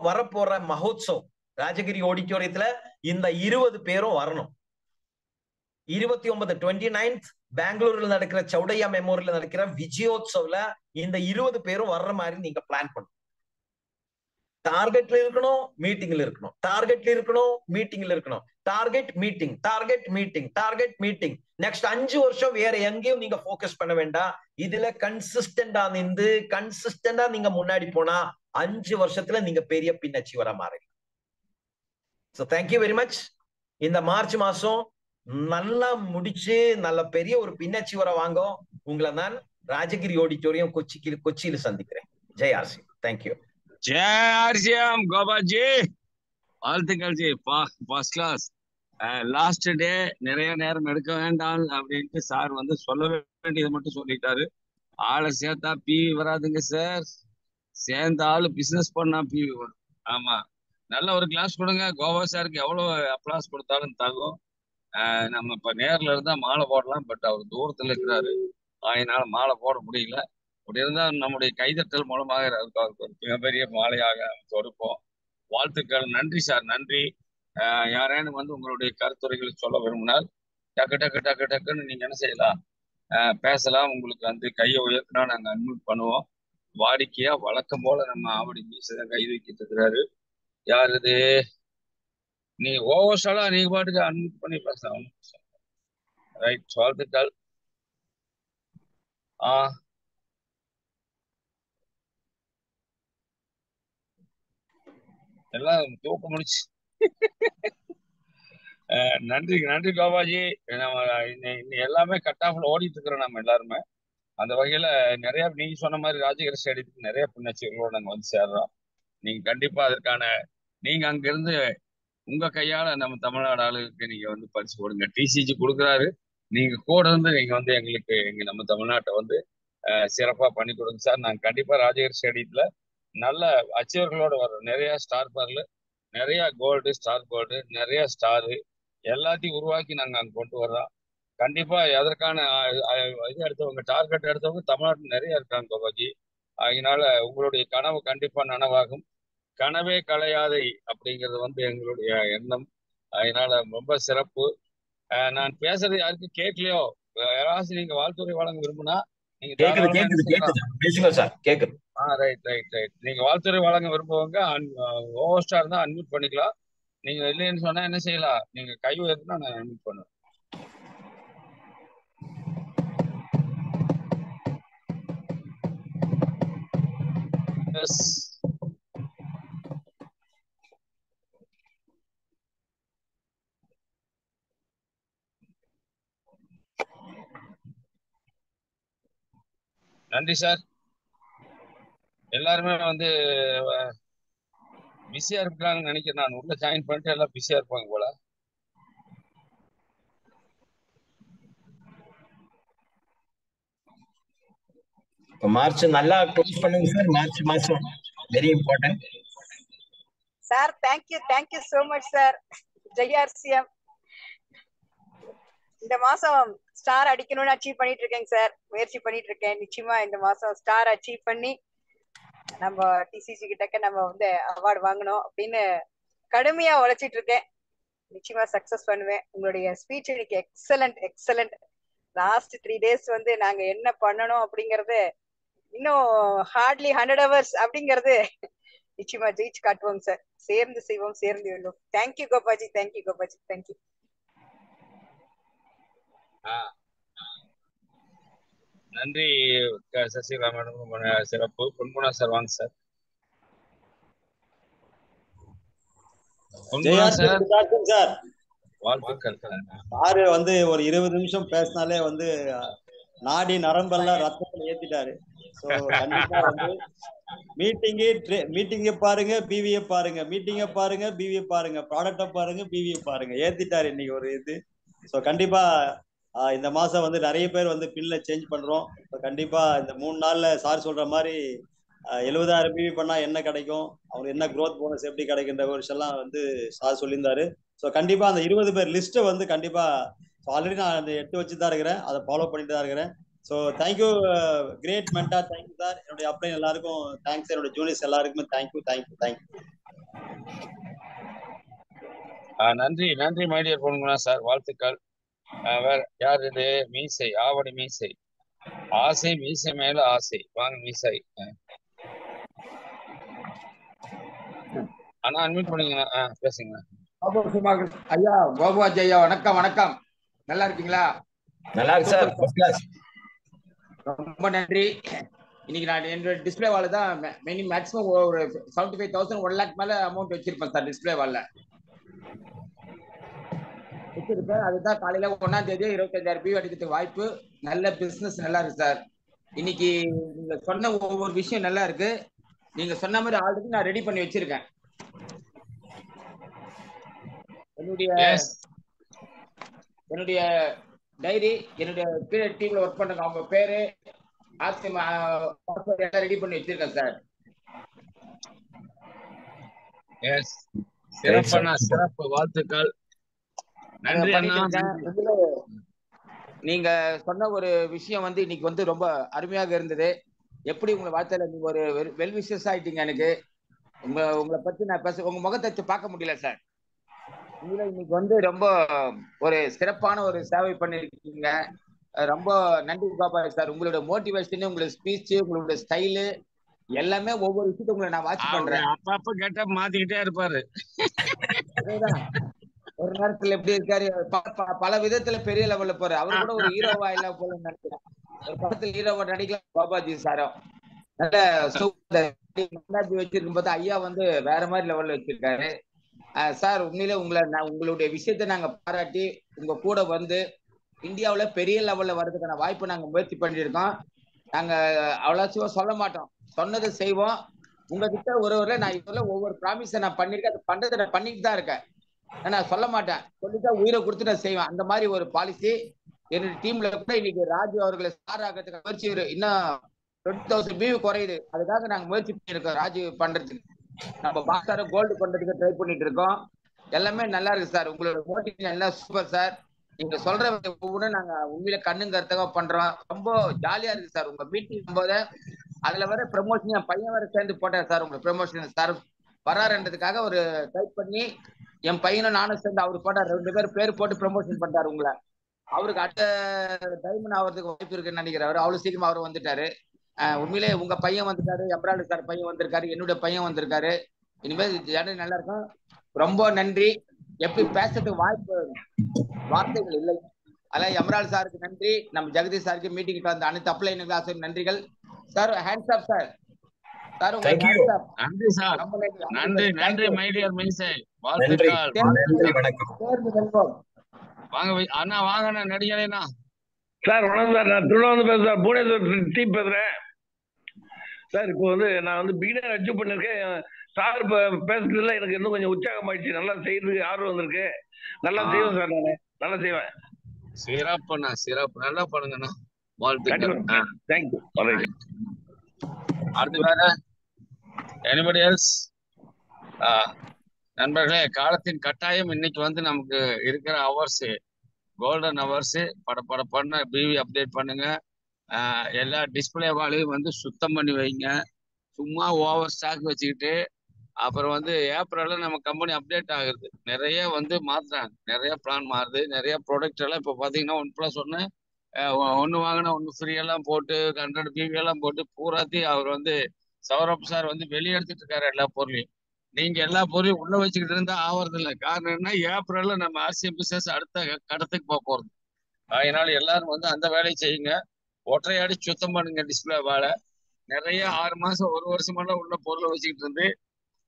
வரப்போற மகோத்சவ் ராஜகிரி ஆடிட்டோரியத்துல இந்த 20 பேரும் வரணும். 29 பெங்களூர்ல நடக்கிற சௌடையா மெமோரியல் நடக்கிற விஜயோத்சவ்ல இந்த 20 பேரும் வர்ற மாதிரி நீங்க பிளான் பண்ணணும். டார்கெட்ல இருக்கணும், மீட்டிங்ல இருக்கணும். டார்கெட்ல இருக்கணும், மீட்டிங்ல இருக்கணும். Target meeting, target meeting, target meeting. Next 5 வருஷம் வேற எங்கேயும் நீங்க போக்கஸ் பண்ண வேண்டாம். இதுல கன்சிஸ்டன்டா நின்று கன்சிஸ்டன்டா நீங்க முன்னாடி போனா 5 வருஷத்துல நீங்க பெரிய பின் அச்சீவரா மாறீங்க. So thank you very much. இந்த மார்ச் மாசம் நல்லா முடிச்சு நல்ல பெரிய ஒரு பின் அச்சீவரா வாங்க. உங்களை நான் ராஜகிரி ஆடிட்டோரியம் கொச்சியில சந்திக்கிறேன். Jai RC. Thank you. Jai RCM Gopaji, வாழ்த்துக்கள் ji. First class. Last day நிறைய நேரம் எடுக்க வேண்டாம் அப்படின்ட்டு சார் வந்து சொல்ல வேண்டியதை மட்டும் சொல்லிட்டாரு. ஆளை சேர்த்தா பிவி வராதுங்க சார். சேர்ந்த ஆளு பிசினஸ் பண்ணா பிவி வரும். ஆமா, நல்ல ஒரு கிளாஸ் கொடுங்க. கோவா சாருக்கு எவ்வளவு அப்ளாஸ் கொடுத்தாலும் தாகும். நம்ம இப்ப நேர்ல இருந்தா மாலை போடலாம், பட் அவர் தூரத்துல இருக்கிறாரு, அதனால மாலை போட முடியல. அப்படி இருந்தா நம்முடைய கைதட்டல் மூலமாக அவருக்கு ஒரு மிகப்பெரிய மாலையாக தொடுப்போம். வாழ்த்துக்கள். நன்றி சார், நன்றி. யாரேனும் வந்து உங்களுடைய கருத்துரைகளை சொல்ல விரும்பினால் டக்கு டக்கு டக்கு டக்குன்னு நீங்க என்ன செய்யலாம், பேசலாம். உங்களுக்கு வந்து கையை உயர்த்தினா நாங்க அன்மியூட் பண்ணுவோம். வாடிக்கையா வழக்கம் போல நம்ம ஆவடி மீசதான் கை வைக்கிட்டு இருக்கிறாரு. யார் இது? நீ ஓவர்ஸாலா நீங்க பாட்டுக்கு அன்மியூட் பண்ணி பேசலாம். ரைட், வாழ்த்துக்கள். எல்லாம் தூக்க முடிச்சு. நன்றி நன்றி கோபாஜி. நம்ம எல்லாமே கட் ஆஃப்ல ஓடிட்டு இருக்கிறோம் நம்ம எல்லாருமே. அந்த வகையில நிறைய நீங்க சொன்ன மாதிரி ராஜகிரி ஸ்டேடியத்துக்கு நிறைய புண்ணச்சிகளோட நாங்க வந்து சேர்றோம். நீங்க கண்டிப்பா அதற்கான நீங்க அங்கிருந்து உங்க கையால நம்ம தமிழ்நாடு ஆளுகளுக்கு நீங்க வந்து பரிசு கொடுங்க. டிசிஜி கொடுக்குறாரு, நீங்க கூட இருந்து நீங்க வந்து எங்களுக்கு நம்ம தமிழ்நாட்டை வந்து சிறப்பா பண்ணி கொடுங்க சார். நாங்க கண்டிப்பா ராஜகிரி ஸ்டேடியத்துல நல்ல அச்சீவர்களோட வர்றோம். நிறைய ஸ்டார் பர்ல, நிறைய கோல்டு, ஸ்டார் கோல்டு, நிறைய ஸ்டாரு எல்லாத்தையும் உருவாக்கி நாங்க அங்க கொண்டு வர்றோம். கண்டிப்பா அதற்கான இது எடுத்தவங்க டார்கெட் எடுத்தவங்க தமிழ்நாட்டில் நிறைய இருக்காங்க கோபாஜி. அதனால உங்களுடைய கனவு கண்டிப்பா நனவாகும். கனவே கலையாதை அப்படிங்கிறது வந்து எங்களுடைய எண்ணம். அதனால ரொம்ப சிறப்பு. நான் பேசுறது யாருக்கும் கேட்கலையோ, யாராவது நீங்க வாழ்த்துறை வழங்க விரும்புனா நீங்க கேக்குது தாராளமா என்ன கேக்குது செய்யலாம். கேக்குது, பேசுங்க சார், கேக்குது. Right right right. நீங்க வாழ்த்துறை வழங்க விரும்புவவங்க ஓவர்ஸ்டா இருந்தா அன்மியூட் பண்ணிக்கலாம். நீங்க இல்லைன்னு சொன்னா என்ன செய்யலாம், நீங்க கை உயர்த்தினா நான் அன்மியூட் பண்ணுவேன். எஸ். நன்றி சார். எல்லாருமே வந்து பிஸியா இருக்காங்கன்னு நினைக்கிறேன். நான் உள்ள ஜாயின் பண்ணிட்டு எல்லாம் பிஸியா இருப்பாங்க போல. மார்ச் நல்லா க்ளோஸ் பண்ணுங்க சார். மார்ச் மாசம் very important sir. Thank you so much sir. Jai RCM இந்த மாசம் ஸ்டார் அடிக்கணும்னு அச்சீவ் பண்ணிட்டு இருக்கேங்க சார். முயற்சி பண்ணிட்டு இருக்கேன். நிச்சயமா இந்த மாசம் ஸ்டார் அச்சீவ் பண்ணி நம்ம டிசிசி கிட்டக்க நம்ம வந்து அவார்டு வாங்கணும் அப்படின்னு கடுமையா உழைச்சிட்டு இருக்கேன். நிச்சயமா சக்சஸ் பண்ணுவேன். உங்களுடைய ஸ்பீச் இன்னைக்கு எக்ஸலண்ட். லாஸ்ட் 3 days வந்து நாங்க என்ன பண்ணணும் அப்படிங்கறது இன்னும் ஹார்ட்லி 100 hours அப்படிங்கறது நிச்சயமா ஜெயிச்சு காட்டுவோம் சார். சேர்ந்து செய்வோம், சேர்ந்து வெல்லும். தேங்க்யூ கோபாஜி. தேங்க்யூ. நன்றி சசிகலா மேடம், சிறப்பு. பொன்குணா சார் வாங்க சார். பொன்குணா சார் வாழ்த்துக்கள். சாரு வந்து ஒரு 20 நிமிஷம் பேசினாலே வந்து நாடி நரம்பெல்லாம் ரத்தத்தில் ஏத்திட்டாரு. சோ கண்டிப்பா வந்து மீட்டிங்க பாருங்க, பிவியை பாருங்க, மீட்டிங்க பாருங்க, பிவியை பாருங்க, ப்ராடக்ட பாருங்க, பிவியை பாருங்க, ஏத்திட்டாரு இன்னைக்கு ஒரு இது. ஸோ கண்டிப்பா இந்த மாசம் வந்து நிறைய பேர் வந்து பின்ல சேஞ்ச் பண்றோம். கண்டிப்பா இந்த 3 நாள்ல சார் சொல்ற மாதிரி 70,000 பிவி பண்ணா என்ன கிடைக்கும், அவங்களுக்கு என்ன growth போனஸ் எப்படி கிடைக்கின்ற ஒரு விஷயம்லாம் வந்து சார் சொல்லியிருந்தாரு. ஸோ கண்டிப்பா அந்த 20 பேர் லிஸ்ட்டை வந்து கண்டிப்பா ஆல்ரெடி நான் அந்த 8 வச்சு தான் இருக்கிறேன், அதை ஃபாலோ பண்ணிட்டு தான் இருக்கிறேன். So thank you, great mentor. Thank you sir. என்னுடைய அப்ளைன் எல்லாருக்கும் தேங்க்ஸ். என்னுடைய ஜூனியர்ஸ் எல்லாருக்குமே தேங்க்யூ. நன்றி மைடியர் பொன்குணா சார், வாழ்த்துக்கள். வேற யார் இது? மீசை, ஆவடி மீசை. ஆசை மீசை மேல ஆசை. வாங்க மீசை. ஆனா அன்மியூட் பண்ணீங்க, பேசுங்க. ஐயா கோபாஜி ஐயா, வணக்கம். நல்லா இருக்கீங்களா? நல்லா இருக்கு சார். ரொம்ப நன்றி. இன்னைக்கு நான் என்னோட டிஸ்பிளே வால தான் மேக்ஸிமம் ஒரு 75,000 1 lakh மேல அமௌண்ட் வச்சிருப்பேன் சார். டிஸ்பிளே வால்ல வச்சிருப்பேன். அதுதான் காலையில 1ஆம் தேதி 25,000 பிவி அடிக்கிறதுக்கு வாய்ப்பு. நல்ல பிசினஸ் நல்லா இருக்கு சார். இன்னைக்கு நீங்க சொன்ன ஒவ்வொரு விஷயம் நல்லா இருக்கு. நீங்க சொன்ன மாதிரி ஆல்ரெடி நான் ரெடி பண்ணி வச்சிருக்கேன். என்னுடைய டைரி, என்னுடைய டீம்ல ஒர்க் பண்ணுங்க அவங்க பேரு ரெடி பண்ணி வச்சிருக்கேன் சார். சிறப்பு, வாழ்த்துக்கள். நன்றி அண்ணா. நீங்க சொன்ன ஒரு விஷயம் வந்து இன்னைக்கு வந்து ரொம்ப அருமையாக இருந்தது. எப்படி உங்களை வார்த்தையில நீங்க ஒரு வெல் விஷஸ் ஆயிட்டீங்க. எனக்கு உங்களை பத்தி நான் பேச உங்க முகத்தை பார்க்க முடியல சார். இன்னைக்கு வந்து ரொம்ப ஒரு சிறப்பான ஒரு சேவை பண்ணிருக்கீங்க. ரொம்ப நன்றி கோபால் சார். உங்களோட மோட்டிவேஷன், உங்களோட ஸ்பீச், உங்களோட ஸ்டைலு எல்லாமே ஒவ்வொரு விஷயத்தையும் உங்களை நான் வாட்ச் பண்றேன். அப்பப்ப கேட்டா மாத்திக்கிட்டே இருப்பாரு. ஒரு நேரத்துல எப்படி இருக்காரு, பல விதத்துல பெரிய லெவல்ல போற. அவரு கூட ஒரு ஹீரோவா இல்ல போல நினைக்கிறேன். ஒரு படத்துல ஹீரோவா நடிக்கலாம் கோபாஜி சாரும். நல்ல வச்சிருக்கும் போது ஐயா வந்து வேற மாதிரி லெவல்ல வச்சிருக்காரு சார். உண்மையிலே உங்களுடைய விஷயத்தை நாங்க பாராட்டி உங்க கூட வந்து இந்தியாவுல பெரிய லெவல்ல வர்றதுக்கான வாய்ப்பு நாங்க முயற்சி பண்ணிருக்கோம். நாங்க அவ்வளவு சொல்ல மாட்டோம், சொன்னதை செய்வோம். உங்ககிட்ட நான் இதுல ஒவ்வொரு ப்ராமிஸை நான் பண்ணிருக்கேன். அது பண்றதை நான் பண்ணிட்டு தான் இருக்கேன். நான் சொல்ல மாட்டேன், சொல்லிட்டா உயிரை கொடுத்து நான் செய்வேன். அந்த மாதிரி ஒரு பாலிசி என்னுடைய டீம்ல கூட. இன்னைக்கு ராஜு அவர்களை ஸ்டார் ஆகிறதுக்கு முயற்சி இன்னும் 20,000 பிவி குறையுது. அதுக்காக நாங்க முயற்சி பண்ணிருக்கோம் ராஜு பண்றதுக்கு. நம்ம பாக்ஸார கோல்டு பண்றதுக்கு ட்ரை பண்ணிட்டு இருக்கோம். எல்லாமே நல்லா இருக்கு சார். உங்களோட மோட்டிவேஷன் எல்லாம் சூப்பர் சார். நீங்க சொல்ற ஒவ்வொன்று நாங்க உண்மையில கண்ணுங்க கருத்தாக பண்றோம். ரொம்ப ஜாலியா இருக்கு சார். உங்க மீட்டிங் போது அதுல வர ப்ரமோஷன் என் பையன் வர சேர்ந்து போட்டேன் சார். உங்க ப்ரமோஷன் சார் வராருன்றதுக்காக ஒரு டைப் பண்ணி என் பையனும் நானும் சேர்ந்து அவரு போட்டார். 2 பேர் பேர் போட்டு ப்ரமோஷன் பண்ணாரு உங்களை. அவருக்கு அடுத்த டைமண்ட் ஆகிறதுக்கு வாய்ப்பு இருக்குன்னு நினைக்கிறாரு. அவ்வளவு சீக்கிரமா அவர் வந்துட்டாரு. உண்மையிலே உங்க பையன் வந்துட்டாரு, எம்ராய்டு சார் பையன் வந்திருக்காரு, என்னுடைய பையன் வந்திருக்காரு. இனிமேல் ஜனம் நல்லா இருக்கும். ரொம்ப நன்றி. எப்படி பேசுறதுக்கு வார்த்தைகள் இல்லை. அதான் எம்ராய்டு சாருக்கு நன்றி. நம்ம ஜெகதீஷ் சாருக்கு மீட்டிங் வந்த அனைத்து அப்ளைன் கிளாஸ் நன்றிகள் sir. Hands up sir. Sir நன்றி சார். நன்றி நன்றி மை டியர் மின்சே. வாழ்த்துக்கள். வெல்கம். வாங்க அண்ணா, வாங்க அண்ணா, நடிகரேண்ணா. சார் வணக்கம் சார். நான் திருவண்ணாமலை பேசுறேன் சார். புவனேஸ்வர் டீம் பேசுறேன் சார். இப்போ நான் பிகினர் அச்சீவ் பண்ணிருக்கேன் சார். இப்போ பேசுறதுல எனக்கு இன்னும் கொஞ்சம் உற்சாகமாயிடுச்சு. நல்லா செய்யறதுக்கு ஆர்வம் வந்திருக்கு. நல்லா செய்வேன் சார். நான் நல்லா செய்வேன். சிறப்புண்ணா, சிறப்பு. நல்லா பண்ணுங்கண்ணா. வாழ்த்துக்கள். தேங்க்யூ. அடுத்து வேற எனிபடி எல்ஸ்? நண்பர்களே, காலத்தின் கட்டாயம் இன்னைக்கு நமக்கு இருக்கிற ஹவர்ஸ் கோல்டன் ஹவர்ஸ். பட பண்ண பிவி அப்டேட் பண்ணுங்க. எல்லா டிஸ்பிளே வாலையும் சுத்தம் பண்ணி வைங்க. சும்மா ஓவர் ஸ்டாக் வச்சுக்கிட்டு அப்புறம் ஏப்ரல்ல நம்ம கம்பெனி அப்டேட் ஆகுது. நிறைய மாத்துறாங்க, நிறைய பிளான் மாறுது, நிறைய ப்ராடக்ட் எல்லாம். இப்போ பாத்தீங்கன்னா 1+1 ஒன்னு வாங்கினா 1 ஃப்ரீ எல்லாம் போட்டு 100 பிவி எல்லாம் போட்டு பூராத்தி அவர் சௌரப் சார் வெளியெடுத்துட்டு இருக்காரு எல்லா பொருளையும். நீங்க எல்லா பொருளையும் உள்ள வச்சுக்கிட்டு இருந்தா ஆவறது இல்லை. காரணம் என்ன? ஏப்ரல்ல நம்ம ஆர்சிஎம் பிசினஸ் அடுத்த கடத்துக்கு போக போறது. அதனால எல்லாரும் அந்த வேலையை செய்யுங்க. ஒற்றையாடி சுத்தம் பண்ணுங்க டிஸ்பிளே வாழை. நிறைய 6 மாசம் 1 வருஷமெல்லாம் உள்ள பொருளை வச்சுக்கிட்டு இருந்து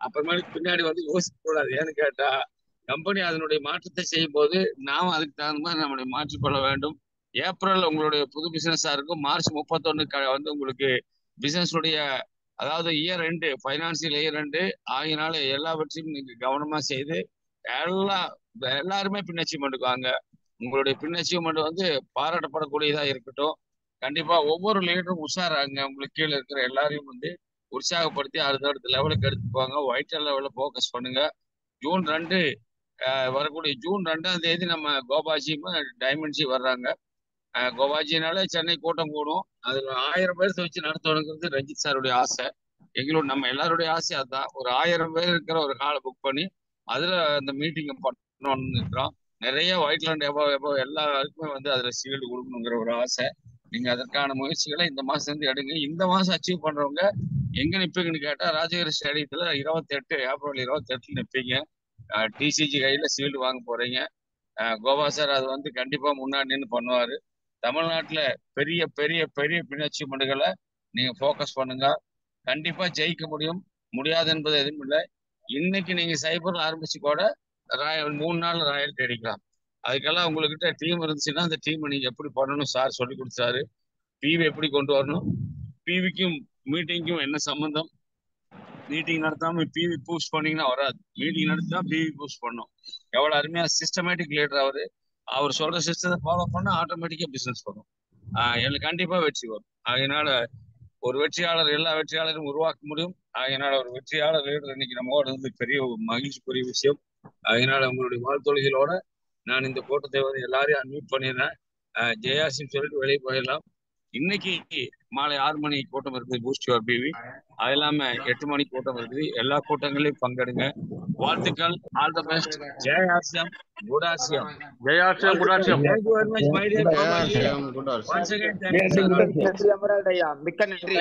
அப்புறமேலுக்கு பின்னாடி யோசிக்க கூடாது. ஏன்னு கேட்டா கம்பெனி அதனுடைய மாற்றத்தை செய்யும் போது நாம அதுக்கு தகுந்த மாதிரி நம்மளை மாற்றிக்கொள்ள வேண்டும். ஏப்ரல் உங்களுடைய புது பிசினஸா இருக்கும். மார்ச் 31 உங்களுக்கு பிசினஸ் உடைய அதாவது இயர் ரெண்டு, பைனான்சியல் இயர் ரெண்டு ஆகினால எல்லாவற்றையும் நீங்க கவனமா செய்து எல்லாருமே பின் அச்சீவ்மெண்ட்டுக்கு வாங்க. உங்களுடைய பின் அச்சீவ்மெண்ட் பாராட்டப்படக்கூடியதா இருக்கட்டும். கண்டிப்பா ஒவ்வொரு லீடரும் உஷாராங்க. உங்களுக்கு கீழே இருக்கிற எல்லாரையும் உற்சாகப்படுத்தி அடுத்தடுத்த லெவலுக்கு எடுத்துட்டு போவாங்க. ஒயிட் லெவல்ல போக்கஸ் பண்ணுங்க. ஜூன் 2 வரக்கூடிய ஜூன் 2ஆம் தேதி நம்ம கோபாஜியும் டைமண்ட்ஸி வர்றாங்க. கோபாஜினால சென்னை கூட்டம் கூடும். அதுல 1000 பேர் வச்சு நடத்தணுங்கிறது ரஞ்சித் சாருடைய ஆசை. எங்களோட நம்ம எல்லாருடைய ஆசை அதுதான். ஒரு 1000 பேர் இருக்கிற ஒரு ஹாலை புக் பண்ணி அதுல அந்த மீட்டிங்கை பண்ணணும்னு இருக்கிறோம். நிறைய ஒயிட் லேண்ட் எல்லாருக்குமே அதுல சீல்டு கொடுக்கணுங்கிற ஒரு ஆசை. நீங்க அதற்கான முயற்சிகளை இந்த மாசம் எடுங்க. இந்த மாசம் அச்சீவ் பண்றவங்க எங்க நிப்பீங்கன்னு கேட்டா ராஜகிரி ஸ்டேடியத்துல ஏப்ரல் 28 நிப்பீங்க. டிசிஜி கையில சீல்டு வாங்க போறீங்க. கோவா சார் அது கண்டிப்பா முன்னாடி நின்று பண்ணுவாரு. தமிழ்நாட்டுல பெரிய பெரிய பெரிய பின் அச்சீவ்மெண்ட்டுகளை நீங்க போக்கஸ் பண்ணுங்க. கண்டிப்பா ஜெயிக்க முடியும். முடியாது என்பது எதுவும் இல்லை. இன்னைக்கு நீங்க சைபர்ல ஆரம்பிச்சு கூட 3 நாள் ராயல்டி அடிக்கலாம். அதுக்கெல்லாம் உங்ககிட்ட டீம் இருந்துச்சுன்னா அந்த டீம் நீங்க எப்படி பண்ணணும் சார் சொல்லி கொடுத்தாரு. பிவி எப்படி கொண்டு வரணும், பிவிக்கும் மீட்டிங்க்கும் என்ன சம்பந்தம், மீட்டிங் நடத்தாம பிவி பூஸ்ட் பண்ணீங்கன்னா வராது. மீட்டிங் நடத்தா பிவி பூஸ்ட் பண்ணும். எவ்வளவு அருமையா சிஸ்டமேட்டிக் லீடர் அவர் சொல்ற சிஸ்டத்தை ஃபாலோ பண்ணா ஆட்டோமேட்டிக்கா பிசினஸ் வரும். எனக்கு கண்டிப்பா வெற்றி வரும். அதனால ஒரு வெற்றியாளர் எல்லா வெற்றியாளரும் உருவாக்க முடியும். அதனால ஒரு வெற்றியாளர் லீடர் இன்னைக்கு நம்மோட பெரிய மகிழ்ச்சிக்குரிய விஷயம். அதனால உங்களுடைய வாழ்த்தொழிகளோட நான் இந்த கூட்டத்தை எல்லாரையும் அன்மியூட் பண்ணிடுறேன். ஜெயாசின்னு சொல்லிட்டு வெளியே போயிடலாம். இன்னைக்கு மாலை 6 மணி கூட்டம் இருக்குது பூஸ்ட் யுவர் பிவி. அது இல்லாம 8 மணி கூட்டம் இருக்குது. எல்லா கூட்டங்களையும் பங்கெடுங்க. வாழ்த்துக்கள். All the best. ஜெய் ஆசியம், குட் ஆசியம். ஜெய் ஆசியம், குட் ஆசியம். Thank you very much, my dear Babaji. Once again, thank you. நன்றி அமரால் ஐயா. மிக்க நன்றி.